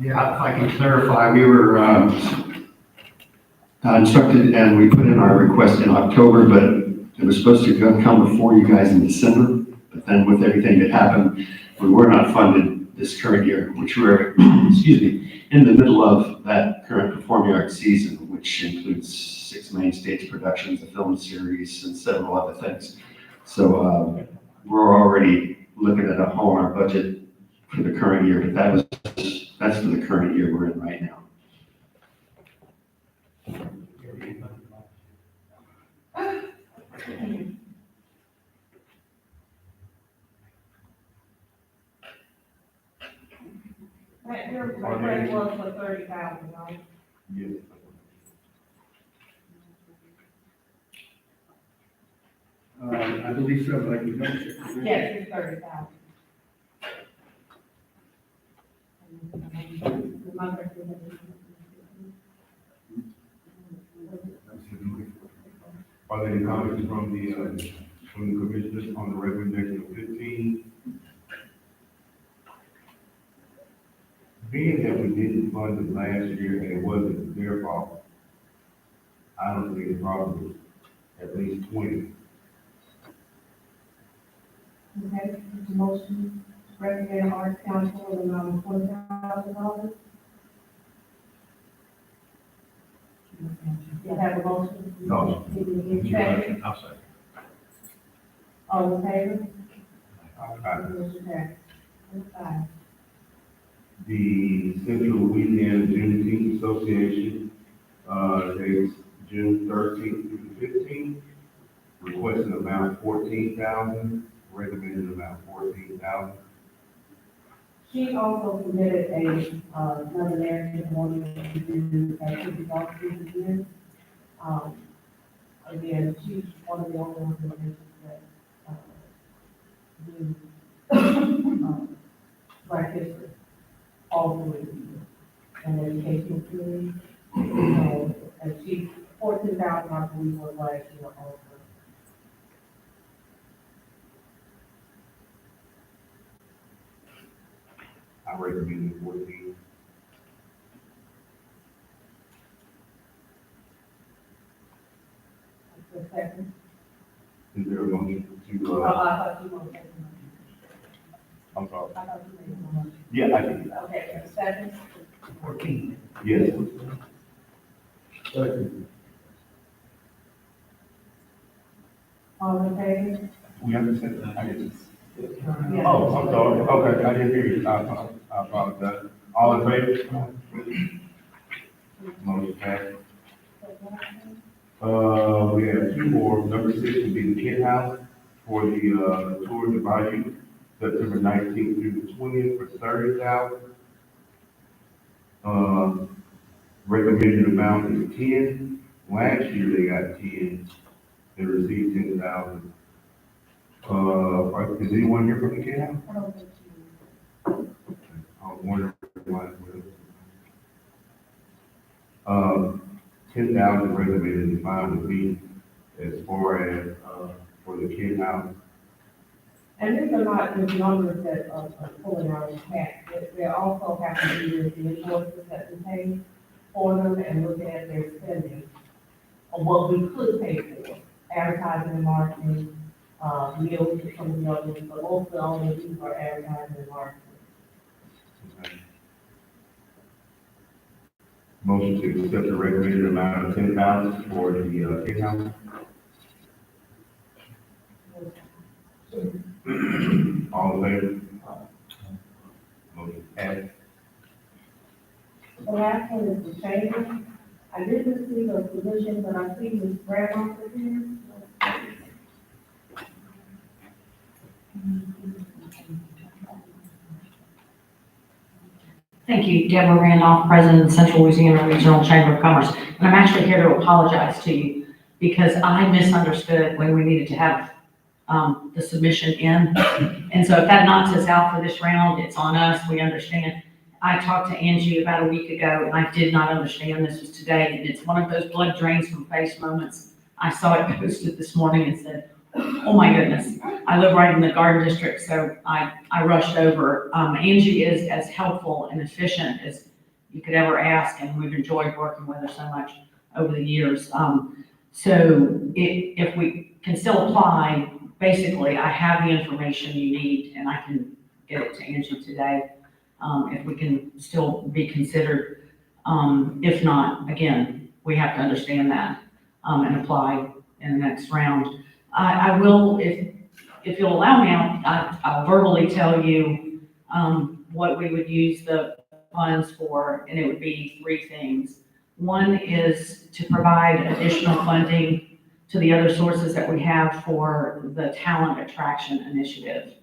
H: Yeah, if I can clarify, we were instructed and we put in our request in October, but it was supposed to come before you guys in December. But then with everything that happened, we were not funded this current year, which we're, excuse me, in the middle of that current performing arts season, which includes 6 main stage productions, a film series, and several other things. So we're already looking at a hole in our budget for the current year, but that's for the current year we're in right now.
E: Your request was for 30,000, right?
C: Yes.
A: I believe so, but I can double check.
E: Yes, it's 30,000.
C: Are there any comments from the commissioners on the recommendation of 15? Being that we didn't fund it last year and it wasn't their fault, I don't think it's probably at least 20.
E: Okay, motion, recommend Arts Council with an amount of $20,000. You have a motion?
C: No.
E: Need a second?
D: I'll say.
E: All in favor?
C: Aye.
E: Motion passed. Number 5.
C: The Central Louisiana Juneteenth Association, dates June 13th through the 15th, requesting amount 14,000, recommended amount 14,000.
E: She also submitted another narrative wanting to do activity officers again. Again, she's one of the only organizations that, do, Black history all the way through an educational community. So, and she, 14,000, I believe, was last year also.
C: I recommend 14.
E: The second.
C: Is there a motion to,
E: Oh, I thought you wanted to.
C: I'm sorry.
E: I thought you made a motion.
C: Yeah, I did.
E: Okay, the second.
A: 14.
C: Yes.
E: All in favor?
C: We understand. I didn't.
E: Yes.
C: Oh, I'm sorry. Okay, I didn't hear you. I apologize. All in favor? Motion passed. We have 2 more. Number 6 would be the Kent House for the, tour de Bayou, September 19th through the 20th for 30,000. Recommended amount is 10. Last year they got 10. They received 10,000. Is anyone here from the Kent House?
E: I don't think you.
C: I was wondering why. 10,000 recommended is fine with me as far as, for the Kent House.
E: And these are not the numbers that are pulling out of the hat. They also have to do with the invoices that we pay for them and looking at their spending, or what we could pay for, advertising and marketing, meals for some of the others, but also all of these are advertising and marketing.
C: Motion to accept the recommended amount of 10,000 for the, Kent House. All in favor? Motion passed.
E: The last one is the chamber. I didn't see the position, but I see Ms. Bradford here.
L: Thank you, Deborah Randolph, President of the Central Louisiana Regional Chamber of Commerce. And I'm actually here to apologize to you because I misunderstood when we needed to have the submission in. And so if that knocks us out for this round, it's on us, we understand. I talked to Angie about a week ago and I did not understand this was today. And it's one of those blood drains from face moments. I saw it posted this morning and said, oh my goodness. I live right in the Garden District, so I rushed over. Angie is as helpful and efficient as you could ever ask, and we've enjoyed working with her so much over the years. So if we can still apply, basically, I have the information you need, and I can get it to Angie today, if we can still be considered. If not, again, we have to understand that, and apply in the next round. I will, if you'll allow me, I'll verbally tell you, what we would use the funds for, and it would be three things. One is to provide additional funding to the other sources that we have for the talent attraction initiative,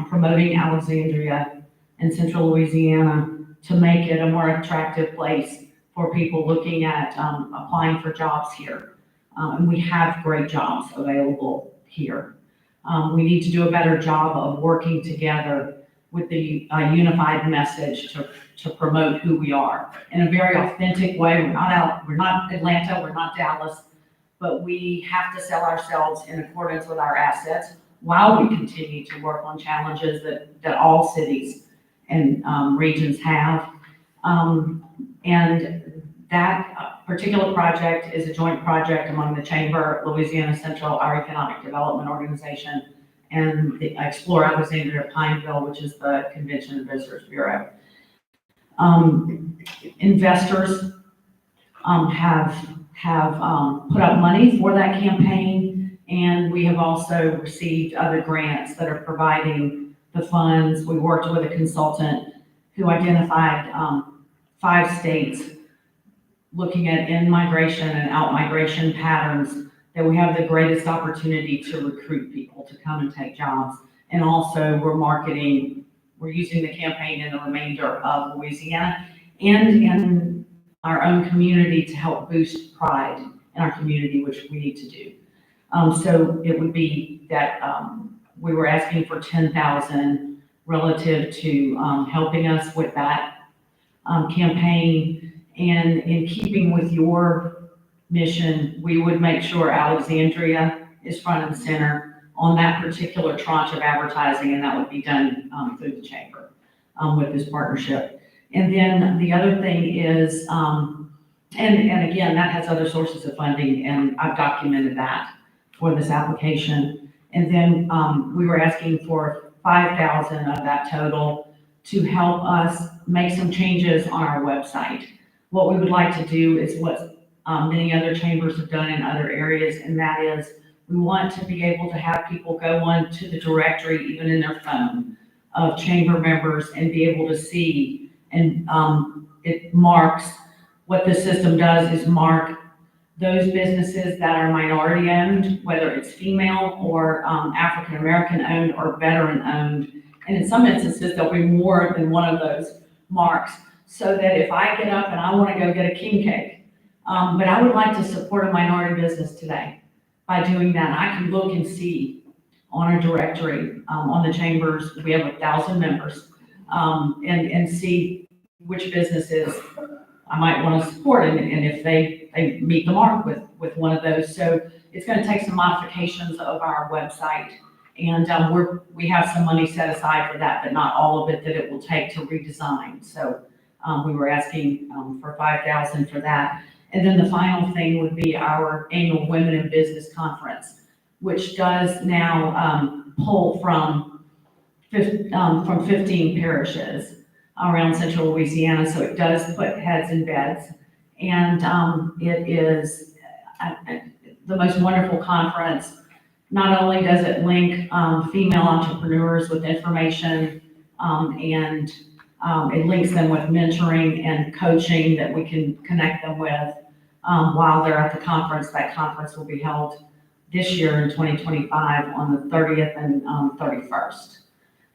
L: promoting Alexandria and Central Louisiana to make it a more attractive place for people looking at applying for jobs here. And we have great jobs available here. We need to do a better job of working together with the unified message to promote who we are in a very authentic way. We're not Atlanta, we're not Dallas, but we have to sell ourselves in accordance with our assets while we continue to work on challenges that all cities and regions have. And that particular project is a joint project among the Chamber, Louisiana Central, our Economic Development Organization, and the Explore Alexandria Pineville, which is the Convention and Visitors Bureau. Investors have put up money for that campaign, and we have also received other grants that are providing the funds. We worked with a consultant who identified 5 states looking at in-migration and out-migration patterns that we have the greatest opportunity to recruit people to come and take jobs. And also we're using the campaign in the remainder of Louisiana and in our own community to help boost pride in our community, which we need to do. So it would be that we were asking for 10,000 relative to helping us with that campaign. And in keeping with your mission, we would make sure Alexandria is front and center on that particular tranche of advertising, and that would be done through the Chamber with this partnership. And then the other thing is, and again, that has other sources of funding, and I've documented that for this application. And then we were asking for 5,000 of that total to help us make some changes on our website. What we would like to do is what many other chambers have done in other areas, and that is we want to be able to have people go on to the directory, even in their phone, of chamber members and be able to see, and it marks, what the system does is mark those businesses that are minority owned, whether it's female or African American owned or veteran owned. And in some instances, there'll be more than one of those marks. So that if I get up and I want to go get a king cake, but I would like to support a minority business today, by doing that, I can look and see on a directory, on the chambers, we have 1,000 members, and see which businesses I might want to support, and if they meet the mark with one of those. So it's going to take some modifications of our website, and we have some money set aside for that, but not all of it that it will take to redesign. So we were asking for 5,000 for that. And then the final thing would be our annual Women in Business Conference, which does now pull from 15 parishes around Central Louisiana. So it does put heads in beds. And it is the most wonderful conference. Not only does it link female entrepreneurs with information, and it links them with mentoring and coaching that we can connect them with while they're at the conference. That conference will be held this year in 2025 on the 30th and 31st.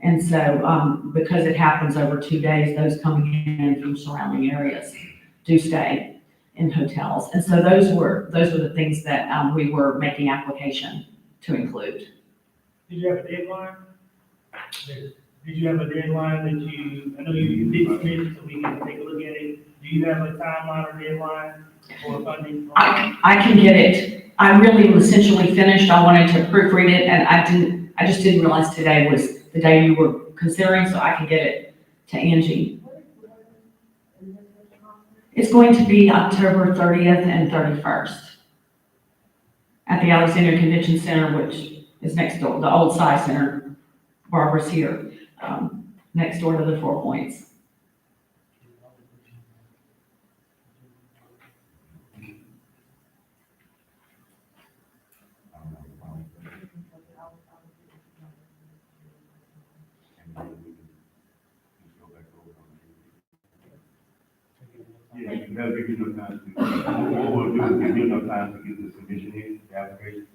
L: And so, because it happens over 2 days, those coming in from surrounding areas do stay in hotels. And so those were the things that, we were making application to include.
A: Did you have a deadline? Did you have a deadline that I know you did submit it, so we can take a look at it. Do you have a timeline or deadline for funding?
L: I can get it. I really was essentially finished. I wanted to proofread it, and I just didn't realize today was the day you were considering, so I can get it to Angie. It's going to be October 30th and 31st at the Alexandria Convention Center, which is next door, the old Sci Center. Barbara's here, next door to the 4 Points.
C: Yeah, that'll give you enough time to, what we'll do is give you enough time to get the submission in, the application,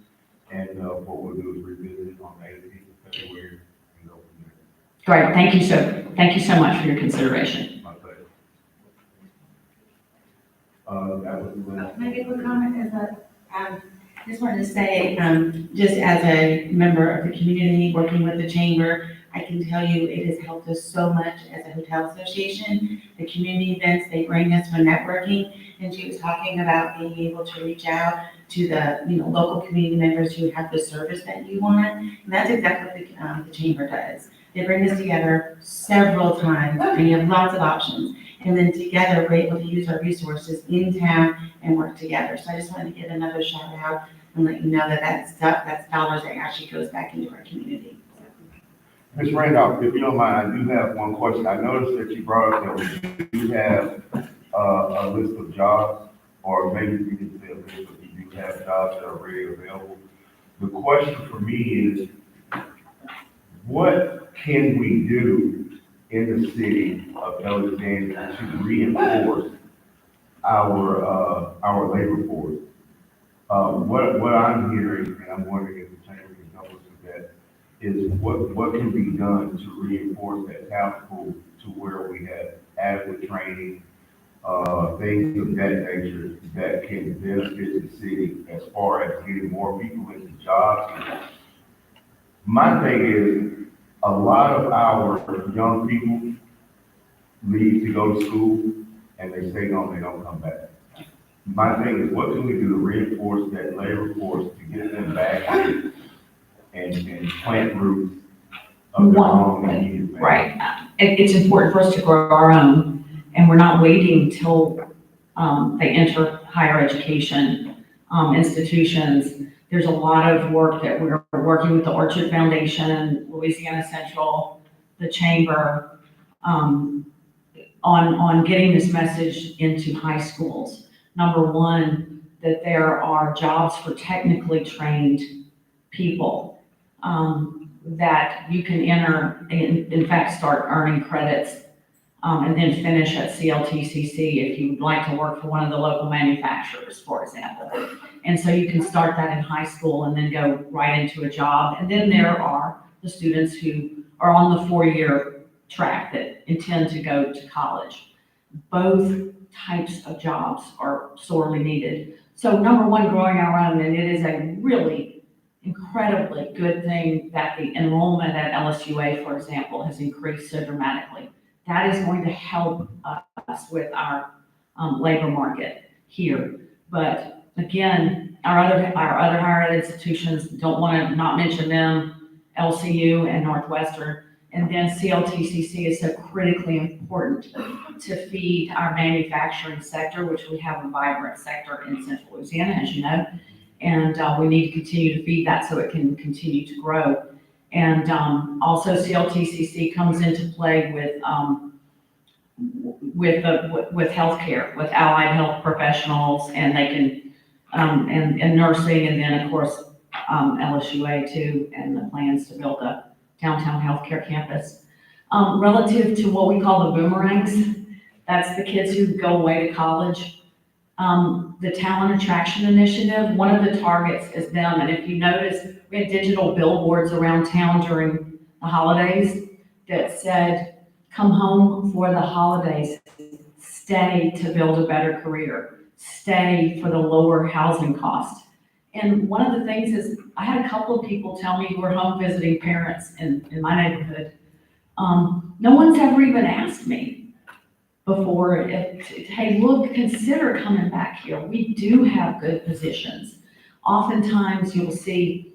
C: and, what we'll do is revisit it on the 18th of February and go from there.
L: Great, thank you so much for your consideration.
C: My pleasure. That was the last.
F: Maybe a quick comment is that, just wanted to say, just as a member of the community, working with the chamber, I can tell you it has helped us so much as a hotel association. The community events they bring us for networking, and she was talking about being able to reach out to the, local community members who have the service that you want, and that's exactly what the chamber does. They bring us together several times, and you have lots of options. And then together, we're able to use our resources in town and work together. So I just wanted to give another shout out and let you know that that's dollars that actually goes back into our community.
C: Ms. Randolph, if you don't mind, I do have one question. I noticed that you brought up that we do have, a list of jobs, or maybe you can say a list of, you do have jobs that are ready available. The question for me is, what can we do in the city of Alexandria to reinforce our labor force? What I'm hearing, and I'm wondering if the chamber can help us with that, is what can be done to reinforce that talent pool to where we have adequate training, things of that nature that can benefit the city as far as getting more people into jobs. My thing is, a lot of our young people leave to go to school and they stay home, they don't come back. My thing is, what can we do to reinforce that labor force to get them back and plant roots of their own immediate family?
L: Right. It's important for us to grow our own, and we're not waiting till they enter higher education institutions. There's a lot of work that we're working with the Orchard Foundation, Louisiana Central, the Chamber, on getting this message into high schools. Number one, that there are jobs for technically trained people that you can enter, in fact, start earning credits and then finish at CLTCC if you would like to work for one of the local manufacturers, for example. And so you can start that in high school and then go right into a job. And then there are the students who are on the 4-year track that intend to go to college. Both types of jobs are sorely needed. So number one, growing our own, and it is a really incredibly good thing that the enrollment at LSUA, for example, has increased so dramatically. That is going to help us with our labor market here. But again, our other higher ed institutions, don't want to not mention them, LCU and Northwestern. And then CLTCC is so critically important to feed our manufacturing sector, which we have a vibrant sector in Central Louisiana, as you know. And we need to continue to feed that so it can continue to grow. And also CLTCC comes into play with healthcare, with allied health professionals, and they can, and nursing, and then of course, LSUA too, and the plans to build a downtown healthcare campus. Relative to what we call the boomerangs, that's the kids who go away to college. The Talent Attraction Initiative, one of the targets is them. And if you notice, we had digital billboards around town during the holidays. that said, come home for the holidays, stay to build a better career, stay for the lower housing cost. And one of the things is, I had a couple of people tell me who are home visiting parents in my neighborhood. No one's ever even asked me before, hey, look, consider coming back here. We do have good positions. Oftentimes you'll see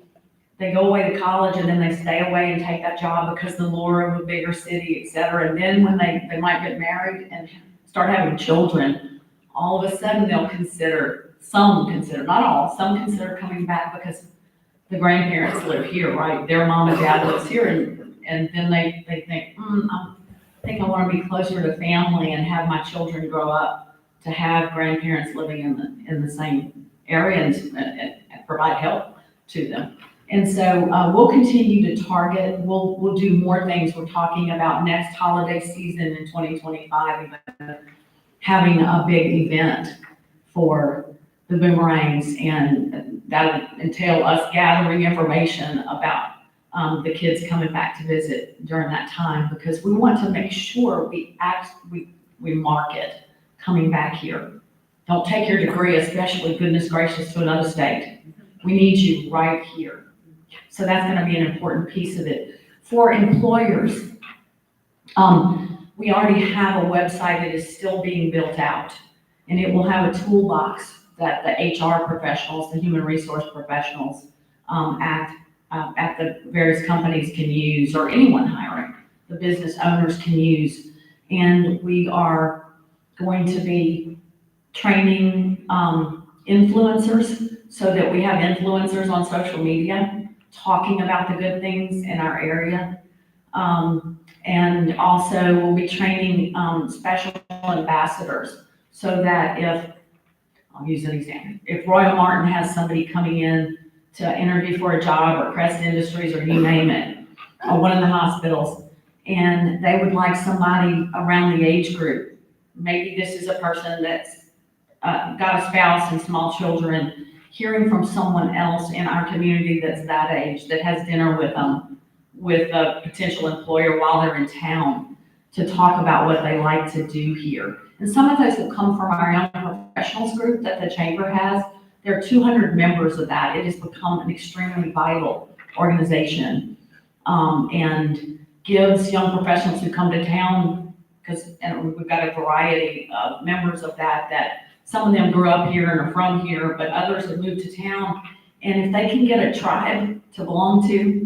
L: they go away to college and then they stay away and take that job because the lure of a bigger city, et cetera. And then when they might get married and start having children, all of a sudden they'll consider, not all, some consider coming back because the grandparents live here, right? Their mom and dad lives here, and then they think, I think I want to be closer to family and have my children grow up to have grandparents living in the same area and provide help to them. And so we'll continue to target. We'll do more things. We're talking about next holiday season in 2025, even having a big event for the boomerangs, and that'll entail us gathering information about the kids coming back to visit during that time, because we want to make sure we market coming back here. Don't take your degree, especially, goodness gracious, to another state. We need you right here. So that's going to be an important piece of it. For employers, we already have a website that is still being built out, and it will have a toolbox that the HR professionals, the human resource professionals at the various companies can use, or anyone hiring, the business owners can use. And we are going to be training influencers, so that we have influencers on social media talking about the good things in our area. And also we'll be training special ambassadors, so that I'll use an example. If Royal Martin has somebody coming in to interview for a job, or Crest Industries, or you name it, or one of the hospitals, and they would like somebody around the age group, maybe this is a person that's got a spouse and small children, hearing from someone else in our community that's that age, that has dinner with them, with a potential employer while they're in town, to talk about what they like to do here. And some of those will come from our young professionals group that the chamber has. There are 200 members of that. It has become an extremely vital organization, and gives young professionals who come to town, and we've got a variety of members of that some of them grew up here and are from here, but others have moved to town. And if they can get a tribe to belong to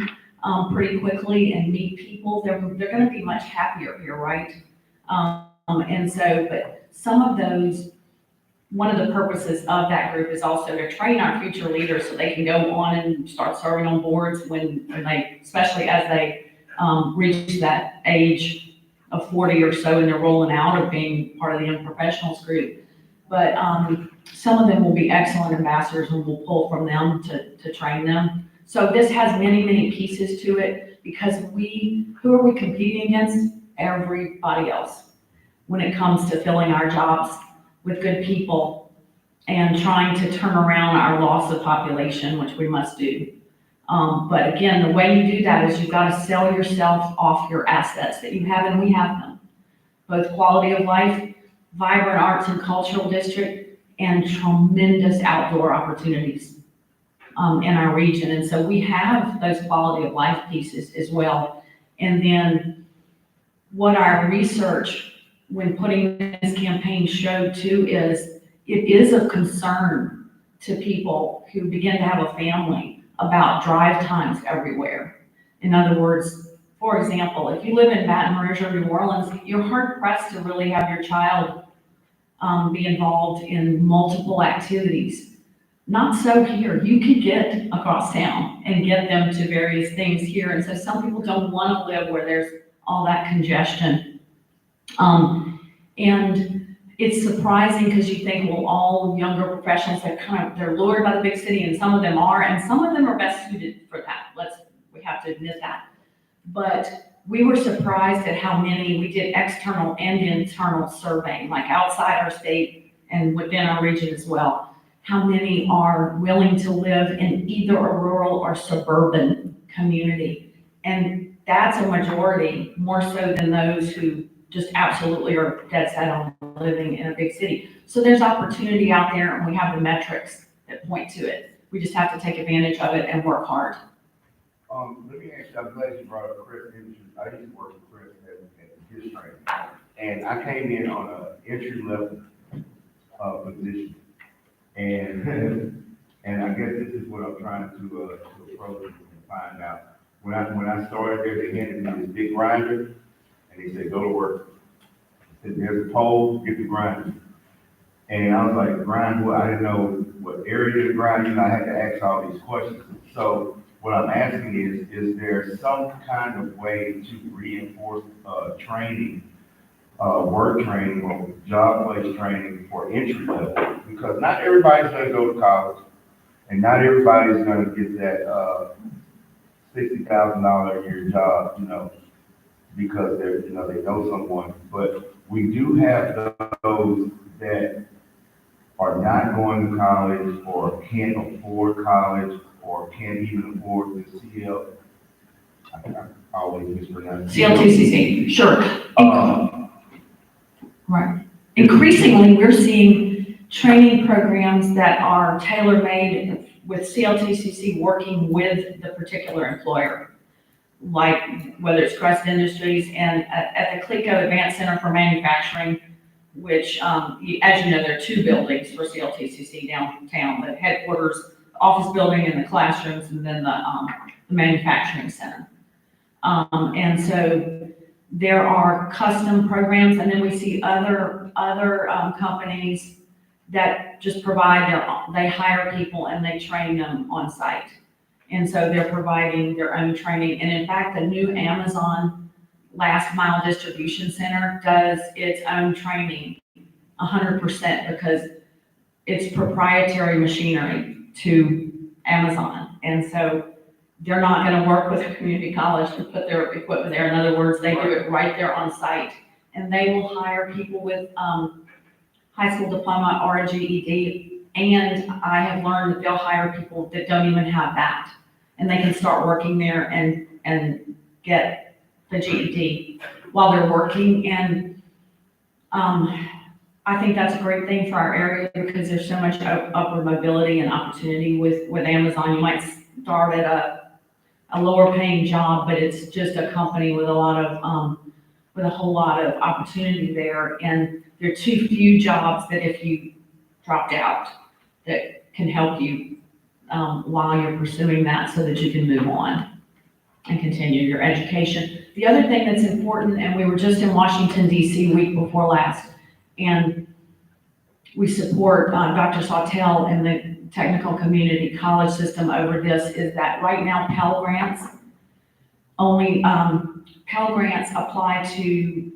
L: pretty quickly and meet people, they're going to be much happier here, right? And so, but some of those, one of the purposes of that group is also to train our future leaders so they can go on and start serving on boards when they, especially as they reach that age of 40 or so, and they're rolling out of being part of the young professionals group. But some of them will be excellent ambassadors, and we'll pull from them to train them. So this has many, many pieces to it, because who are we competing against? Everybody else, when it comes to filling our jobs with good people and trying to turn around our loss of population, which we must do. But again, the way you do that is you've got to sell yourself off your assets that you have, and we have them. Both quality of life, vibrant arts and cultural district, and tremendous outdoor opportunities in our region. And so we have those quality of life pieces as well. And then what our research, when putting this campaign, showed too, is it is of concern to people who begin to have a family about drive times everywhere. In other words, for example, if you live in Baton Rouge or New Orleans, you're hard pressed to really have your child be involved in multiple activities. Not so here. You could get across town and get them to various things here. And so some people don't want to live where there's all that congestion. And it's surprising, because you think, well, all younger professionals they're lured by the big city, and some of them are, and some of them are best suited for that. We have to admit that. But we were surprised at how many, we did external and internal surveying, like outside our state and within our region as well, how many are willing to live in either a rural or suburban community. And that's a majority, more so than those who just absolutely are dead set on living in a big city. So there's opportunity out there, and we have the metrics that point to it. We just have to take advantage of it and work hard.
C: Let me ask you, I'm glad you brought up Chris Industries. I used to work with Chris at his training. And I came in on a entry level, position. And, and I guess this is what I'm trying to approach and find out. When I started there, they handed me this big grinder, and they said, go to work. They said, there's a pole, get the grinder. And I was like, grind what? I didn't know what area to grind, I had to ask all these questions. So what I'm asking is there some kind of way to reinforce, training, work training or job place training for entry level? Because not everybody's gonna go to college, and not everybody's gonna get that, $60,000 a year job, because they're, they know someone. But we do have those that are not going to college or can't afford college or can't even afford the I always mispronounce.
L: CLTCC, sure. Right. Increasingly, we're seeing training programs that are tailor-made with CLTCC working with the particular employer, like whether it's Crest Industries and at the CLECO Advanced Center for Manufacturing, which, as you know, there are 2 buildings for CLTCC downtown, the headquarters, office building and the classrooms, and then the manufacturing center. And so there are custom programs, and then we see other companies that just they hire people and they train them on site. And so they're providing their own training. And in fact, the new Amazon last mile distribution center does its own training 100% because it's proprietary machinery to Amazon. And so they're not going to work with a community college to put their equipment there. In other words, they do it right there on site. And they will hire people with high school diploma or a GED. And I have learned that they'll hire people that don't even have that. And they can start working there and get the GED while they're working. And I think that's a great thing for our area because there's so much upward mobility and opportunity with Amazon. You might start at a lower paying job, but it's just a company with a lot of, with a whole lot of opportunity there. And there are too few jobs that if you dropped out that can help you while you're pursuing that so that you can move on and continue your education. The other thing that's important, and we were just in Washington, D.C. week before last, and we support Dr. Sawtelle and the technical community college system over this, is that right now Pell Grants apply to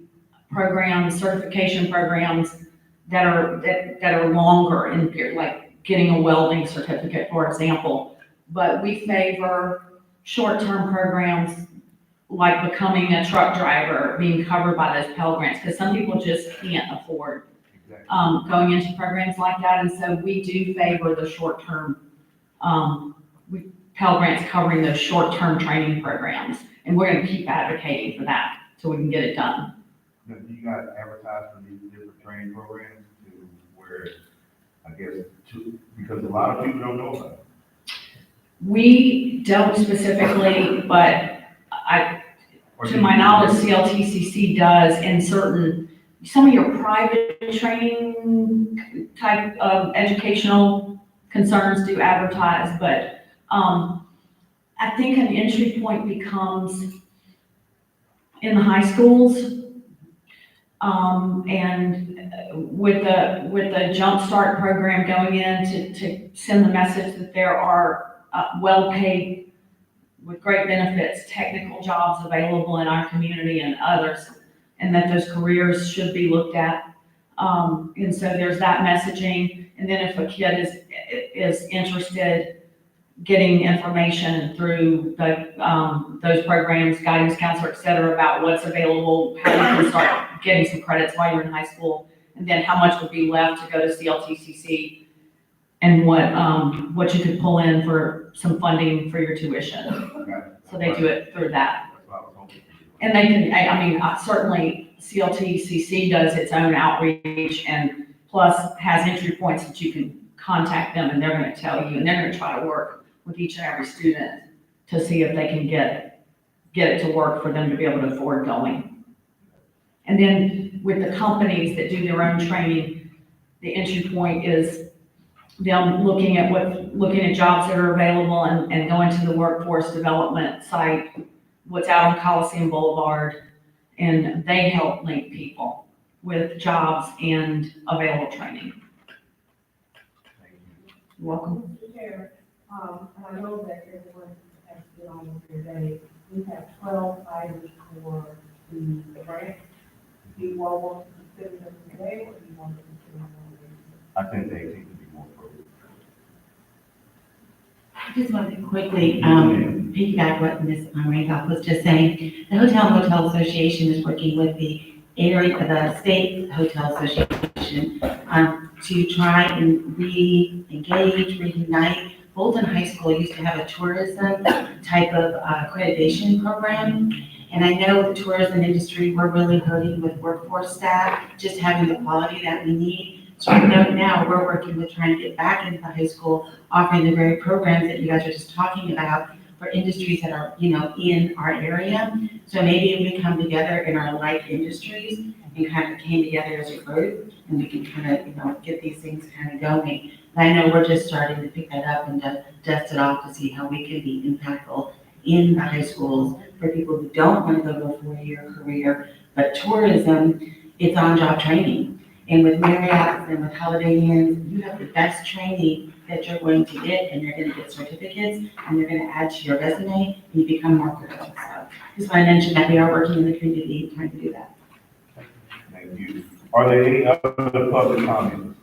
L: programs, certification programs that are longer in period, like getting a welding certificate, for example. But we favor short-term programs like becoming a truck driver, being covered by those Pell Grants, because some people just can't afford going into programs like that. And so we do favor the short-term, Pell Grants covering those short-term training programs. And we're going to keep advocating for that so we can get it done.
C: Do you guys advertise for these different training programs to where, I guess, because a lot of people don't know about it?
L: We don't specifically, but to my knowledge, CLTCC does in some of your private training type of educational concerns do advertise, but I think an entry point becomes in the high schools. And with the Jump Start program going in to send the message that there are well-paid with great benefits, technical jobs available in our community and others, and that those careers should be looked at. And so there's that messaging. And then if a kid is interested, getting information through those programs, guidance counselor, et cetera, about what's available, how you can start getting some credits while you're in high school, and then how much would be left to go to CLTCC, and what you could pull in for some funding for your tuition. So they do it through that.
C: That's what I was hoping
G: And they can, I mean, certainly CLTCC does its own outreach and plus has entry points that you can contact them and they're gonna tell you, and they're gonna try to work with each and every student to see if they can get it to work for them to be able to afford going. And then with the companies that do their own training, the entry point is them looking at jobs that are available and going to the workforce development site, what's out on Coliseum Boulevard, and they help link people with jobs and available training. You're welcome.
E: Mr. Chair, I know that everyone has been on with their day. We have 12 items for the grant. Do you all want to consider them today, or do you want to consider them later?
C: I think they need to be more appropriate.
F: I just wanted to quickly piggyback what Ms. Randolph was just saying. The Hotel and Motel Association is working with the State Hotel Association to try and re-engage, reunite. Bolton High School used to have a tourism type of accreditation program. And I know the tourism industry, we're really hurting with workforce staff, just having the quality that we need. So I know now we're working with trying to get back into the high school, offering the very programs that you guys are just talking about for industries that are, in our area. So maybe if we come together in our like industries and kind of came together as a group, and we can kind of, get these things kind of going. And I know we're just starting to pick that up and dust it off to see how we can be impactful in the high schools for people who don't want to go to a 4-year career, but tourism, it's on-job training. And with Marriott's and with Holiday Inns, you have the best training that you're going to get, and you're going to get certificates, and you're going to add to your resume, and you become more critical. So just want to mention that we are working in the community trying to do that.
C: Thank you. Are there any other public comments?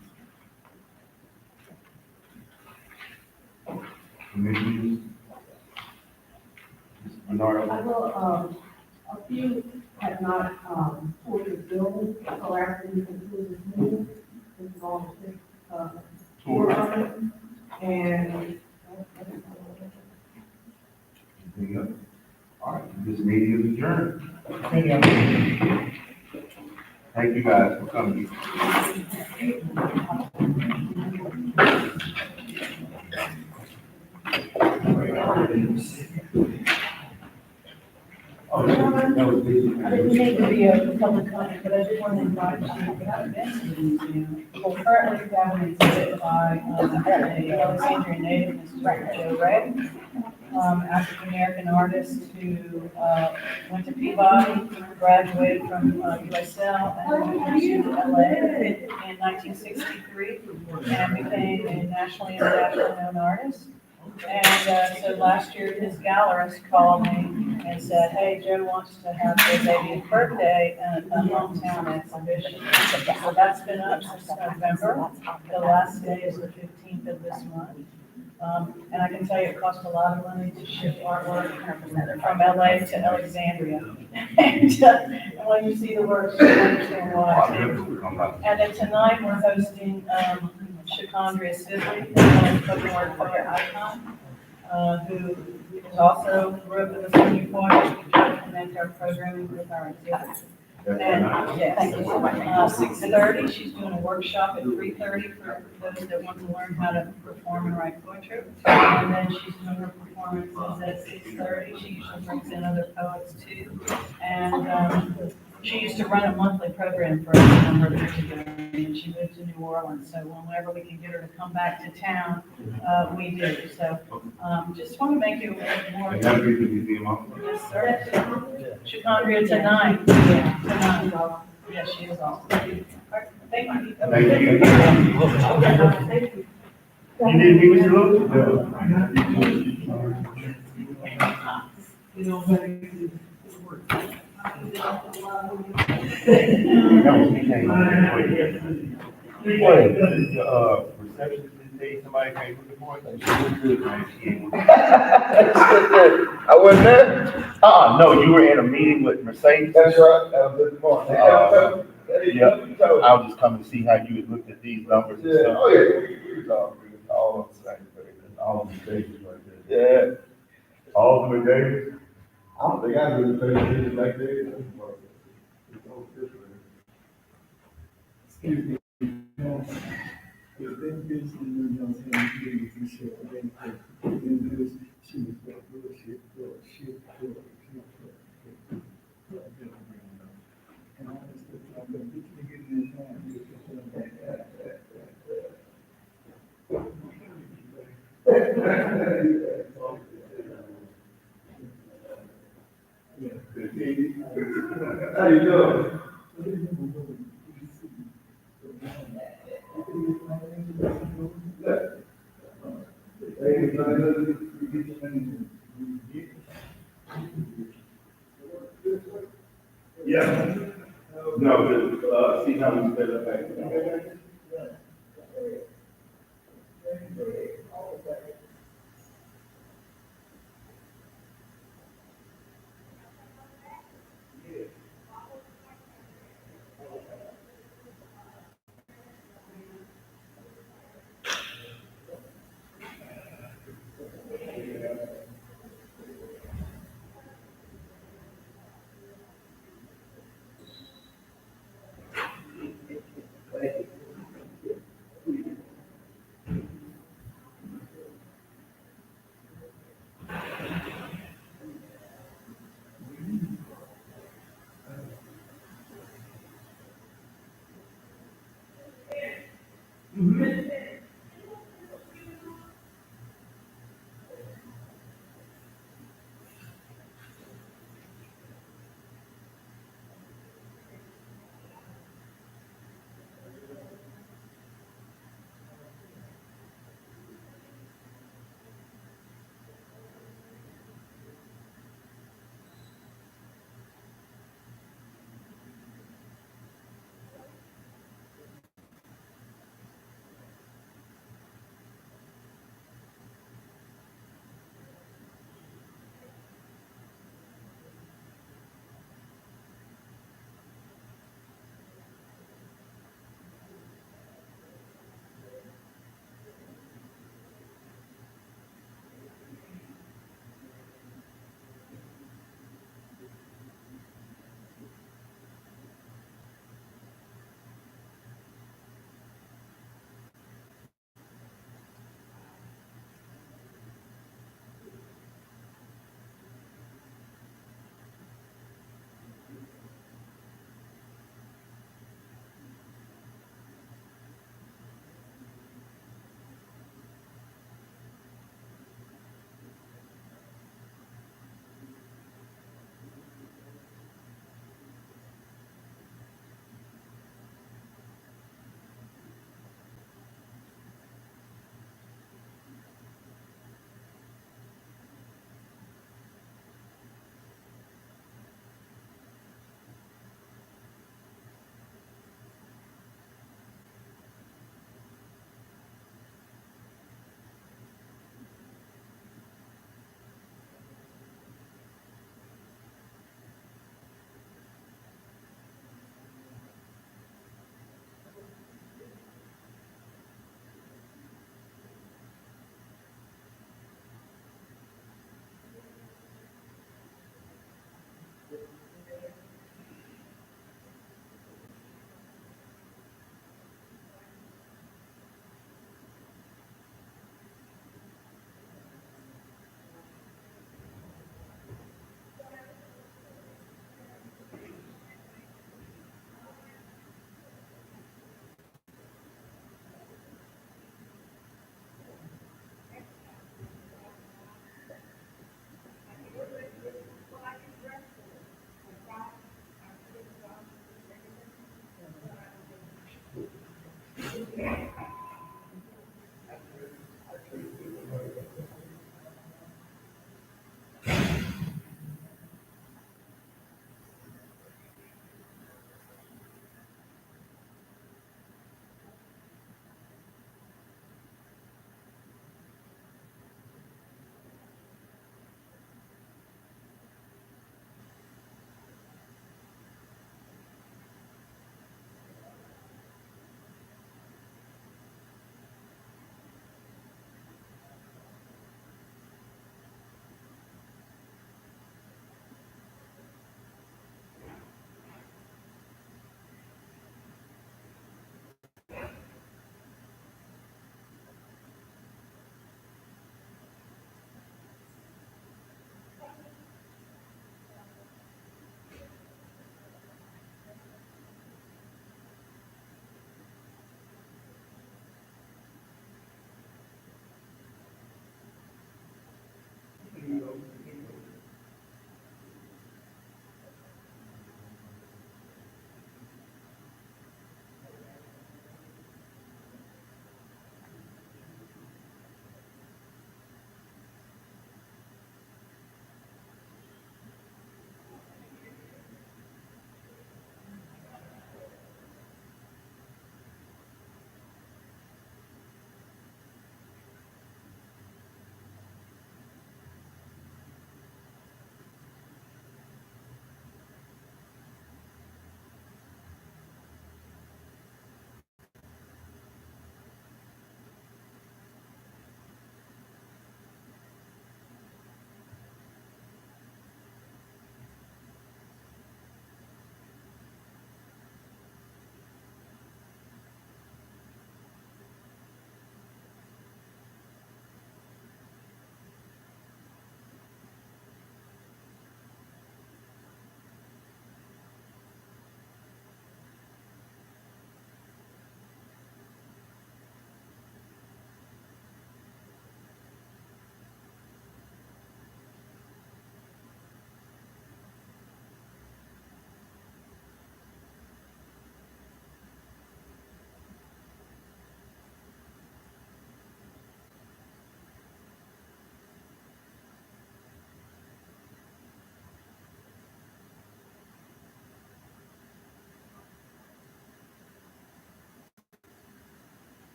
C: Commissioners? Mr. Bernard?
E: I know, a few have not, toured the building, so after we conclude this meeting, this is all the, tour of it. And.
C: Anything else? All right, this meeting is adjourned.
A: Thank you.
C: Thank you guys for coming. Oh, that was busy.
J: I didn't make the video for public comment, but I did want to invite you to have events in the museum. Well, currently we have an exhibit by, a Alexandria native, Mr. Joe Ray, African-American artist who, went to Peabody, graduated from, USL, and moved to LA in 1963, and became a nationally internationally known artist. And so last year, his gallerist called me and said, hey, Joe wants to have his 80th birthday and a hometown exhibition. So that's been up since November. The last day is the 15th of this month. And I can tell you it cost a lot of money to ship artwork from LA to Alexandria. And when you see the work, you understand why. And then tonight, we're hosting Shakondria Sibley, a spoken word poet icon, who is also grew up in the senior choir. We try to connect our programming with our exhibits. And, yes, 6:30, she's doing a workshop at 3:30 for those that want to learn how to perform and write poetry. And then she's doing her performances at 6:30. She usually brings in other poets too. And she used to run a monthly program for a number of years ago, and she moved to New Orleans. So whenever we can get her to come back to town, we do. So just want to make you aware more.
C: And that'll be the museum office.
E: Yes, sir. Shakondria tonight. Yeah, tonight. Yes, she is awesome. Thank you.
C: Thank you.
E: Thank you.
A: You need me with your
C: That was me saying, receptionist didn't say somebody came looking for it?
B: I wasn't there.
C: No, you were in a meeting with Mercedes.
B: That's right, that was this morning.
C: Yeah, I was just coming to see how you had looked at these numbers and
B: Yeah,
C: stuff.
B: oh yeah, we was all on the same page.
C: All of them Davis right there.
B: Yeah,
C: All of them Davis?
B: I don't think got really paid, like they, it's all different.
I: Excuse me. If that bitch in New York had meetings and shit, then she was like, bullshit, bullshit, bullshit. And all this stuff, I'm gonna get you getting in time.
B: How you doing?
C: Yeah. No, just, see how we set up back.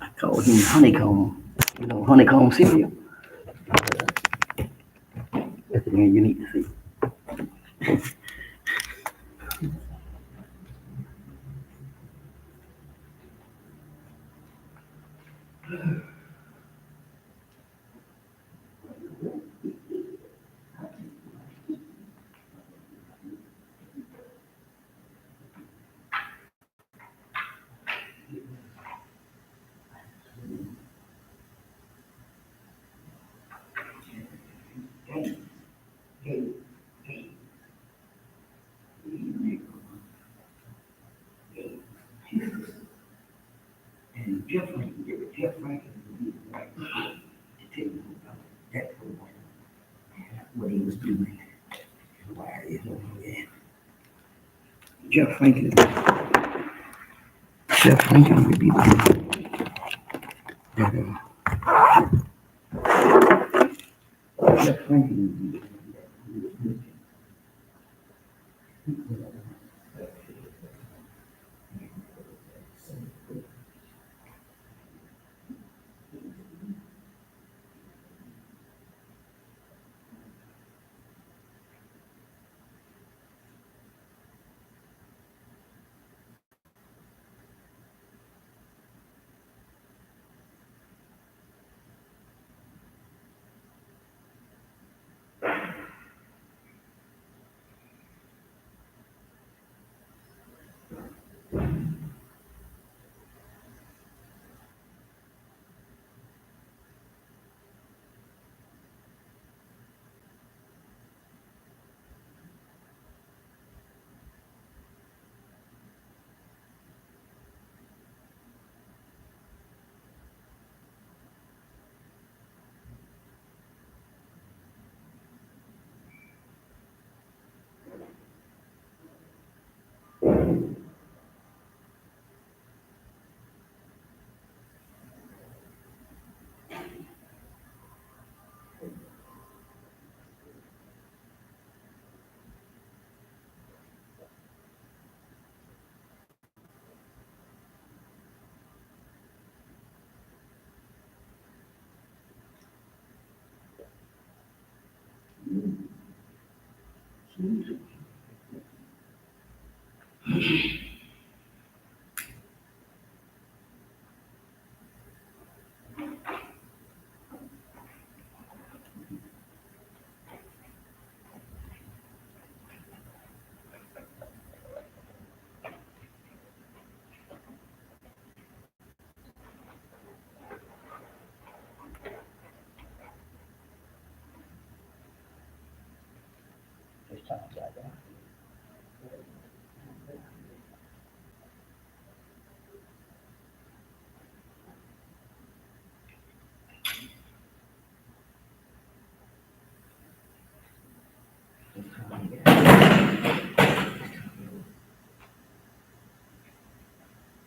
M: I call him honeycomb, honeycomb cereal. That's the man you need to see. And Jeff Franklin, Jeff Franklin would be the right man to tell you about that program, what he was doing, and why it is over there. Jeff Franklin would be the one that, Jeff Franklin would be the one that he was looking.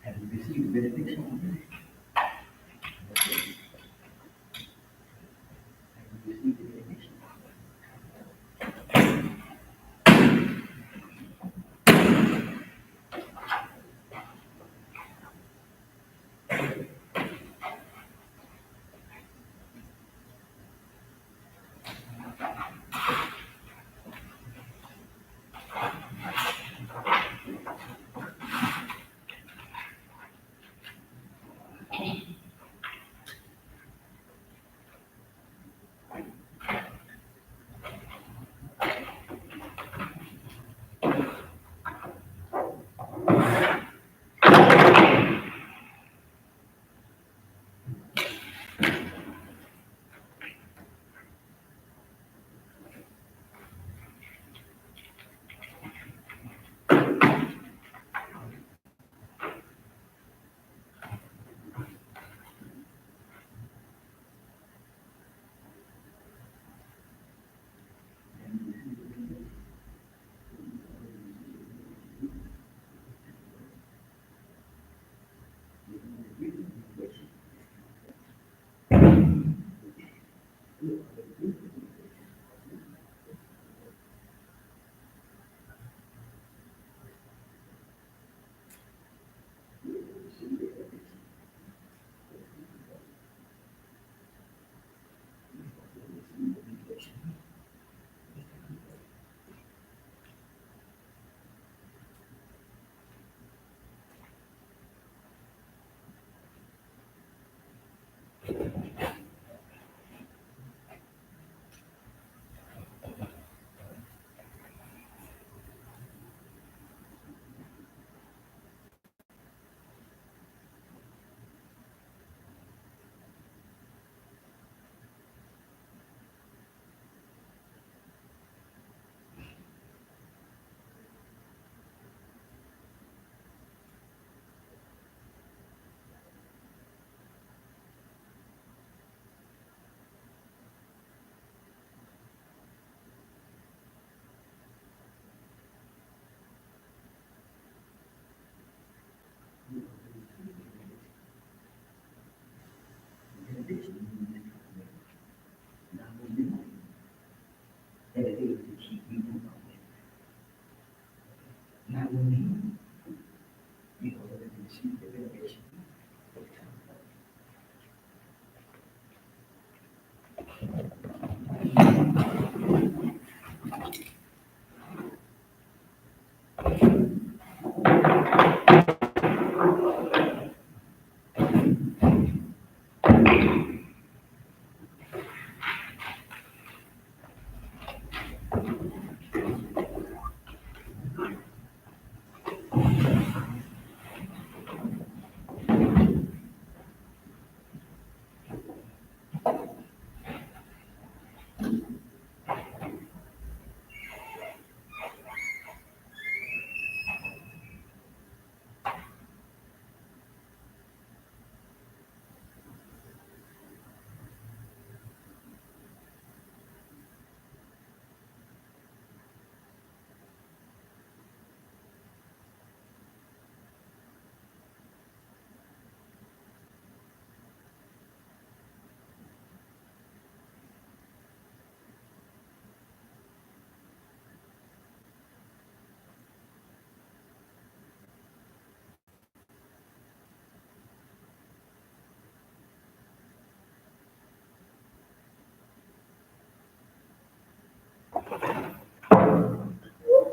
M: Have you received the benediction already? Have you received the benediction?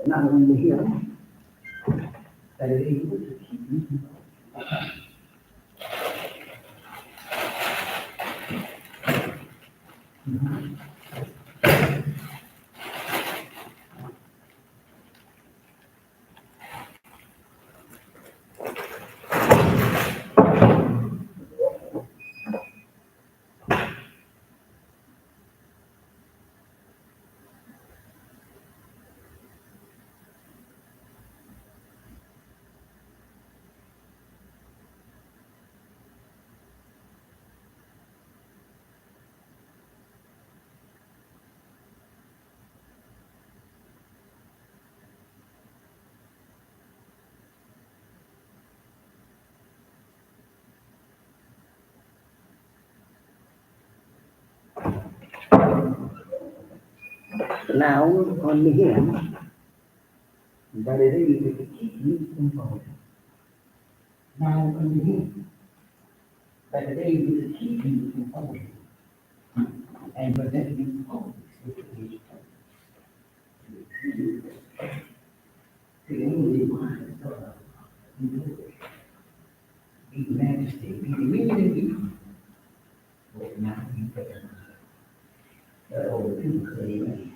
M: Not only him, but it is able to keep you. Now, on him, but it is able to keep you from falling. Now, on him, but it is able to keep you from falling. And prevent you from falling. The only one, be majesty, be dominion you. But now you better not. All the people say amen.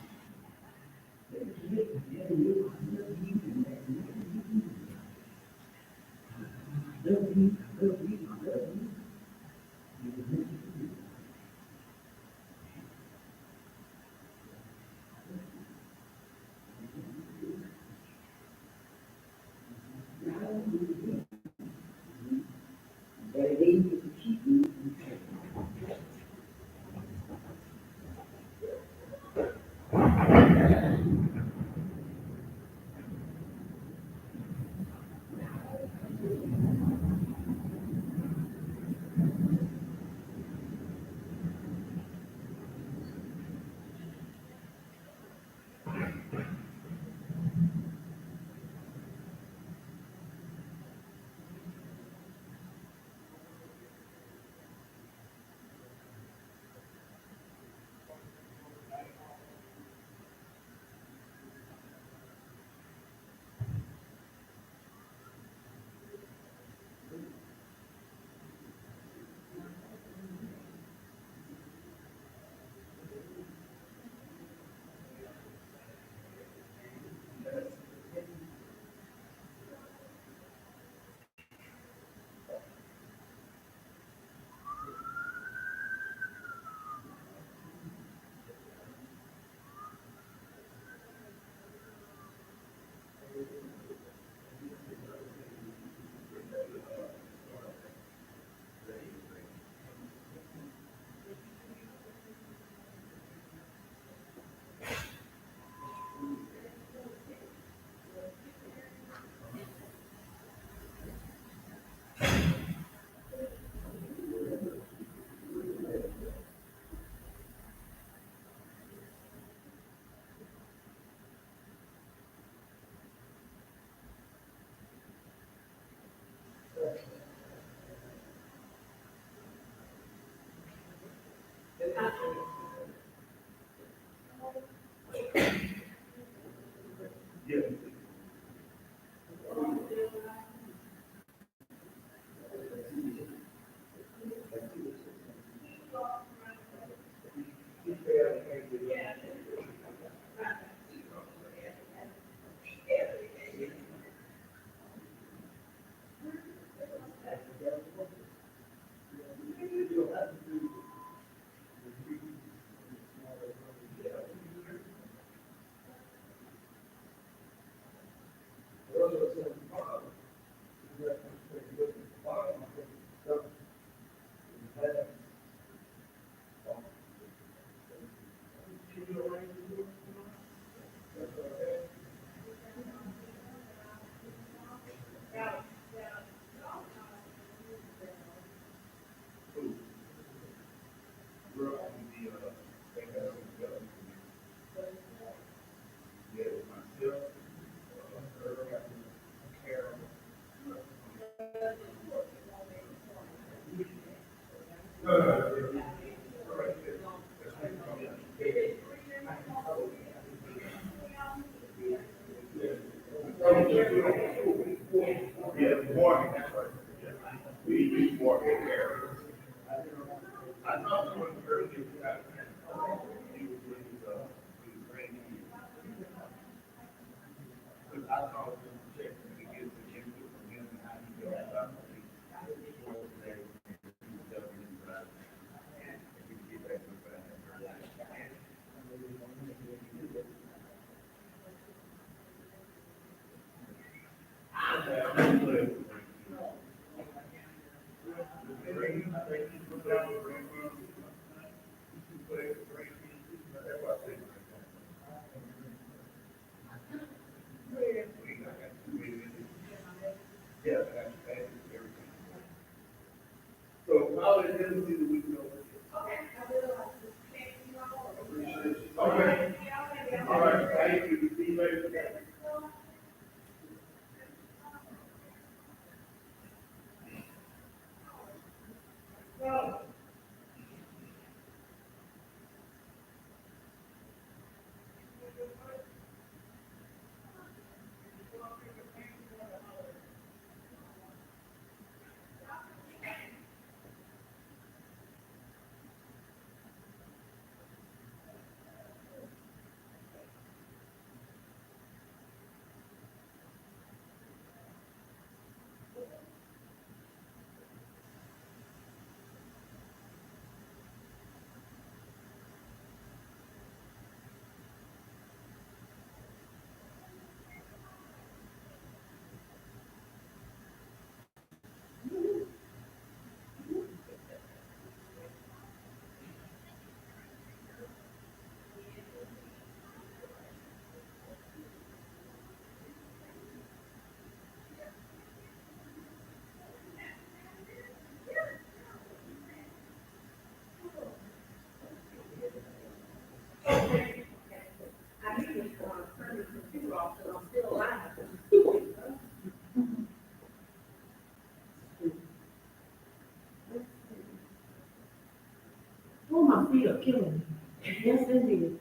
E: Oh, my feet are killing me. Yes, indeed.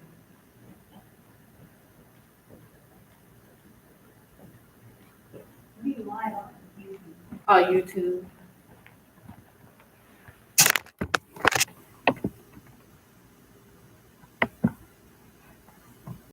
K: YouTube.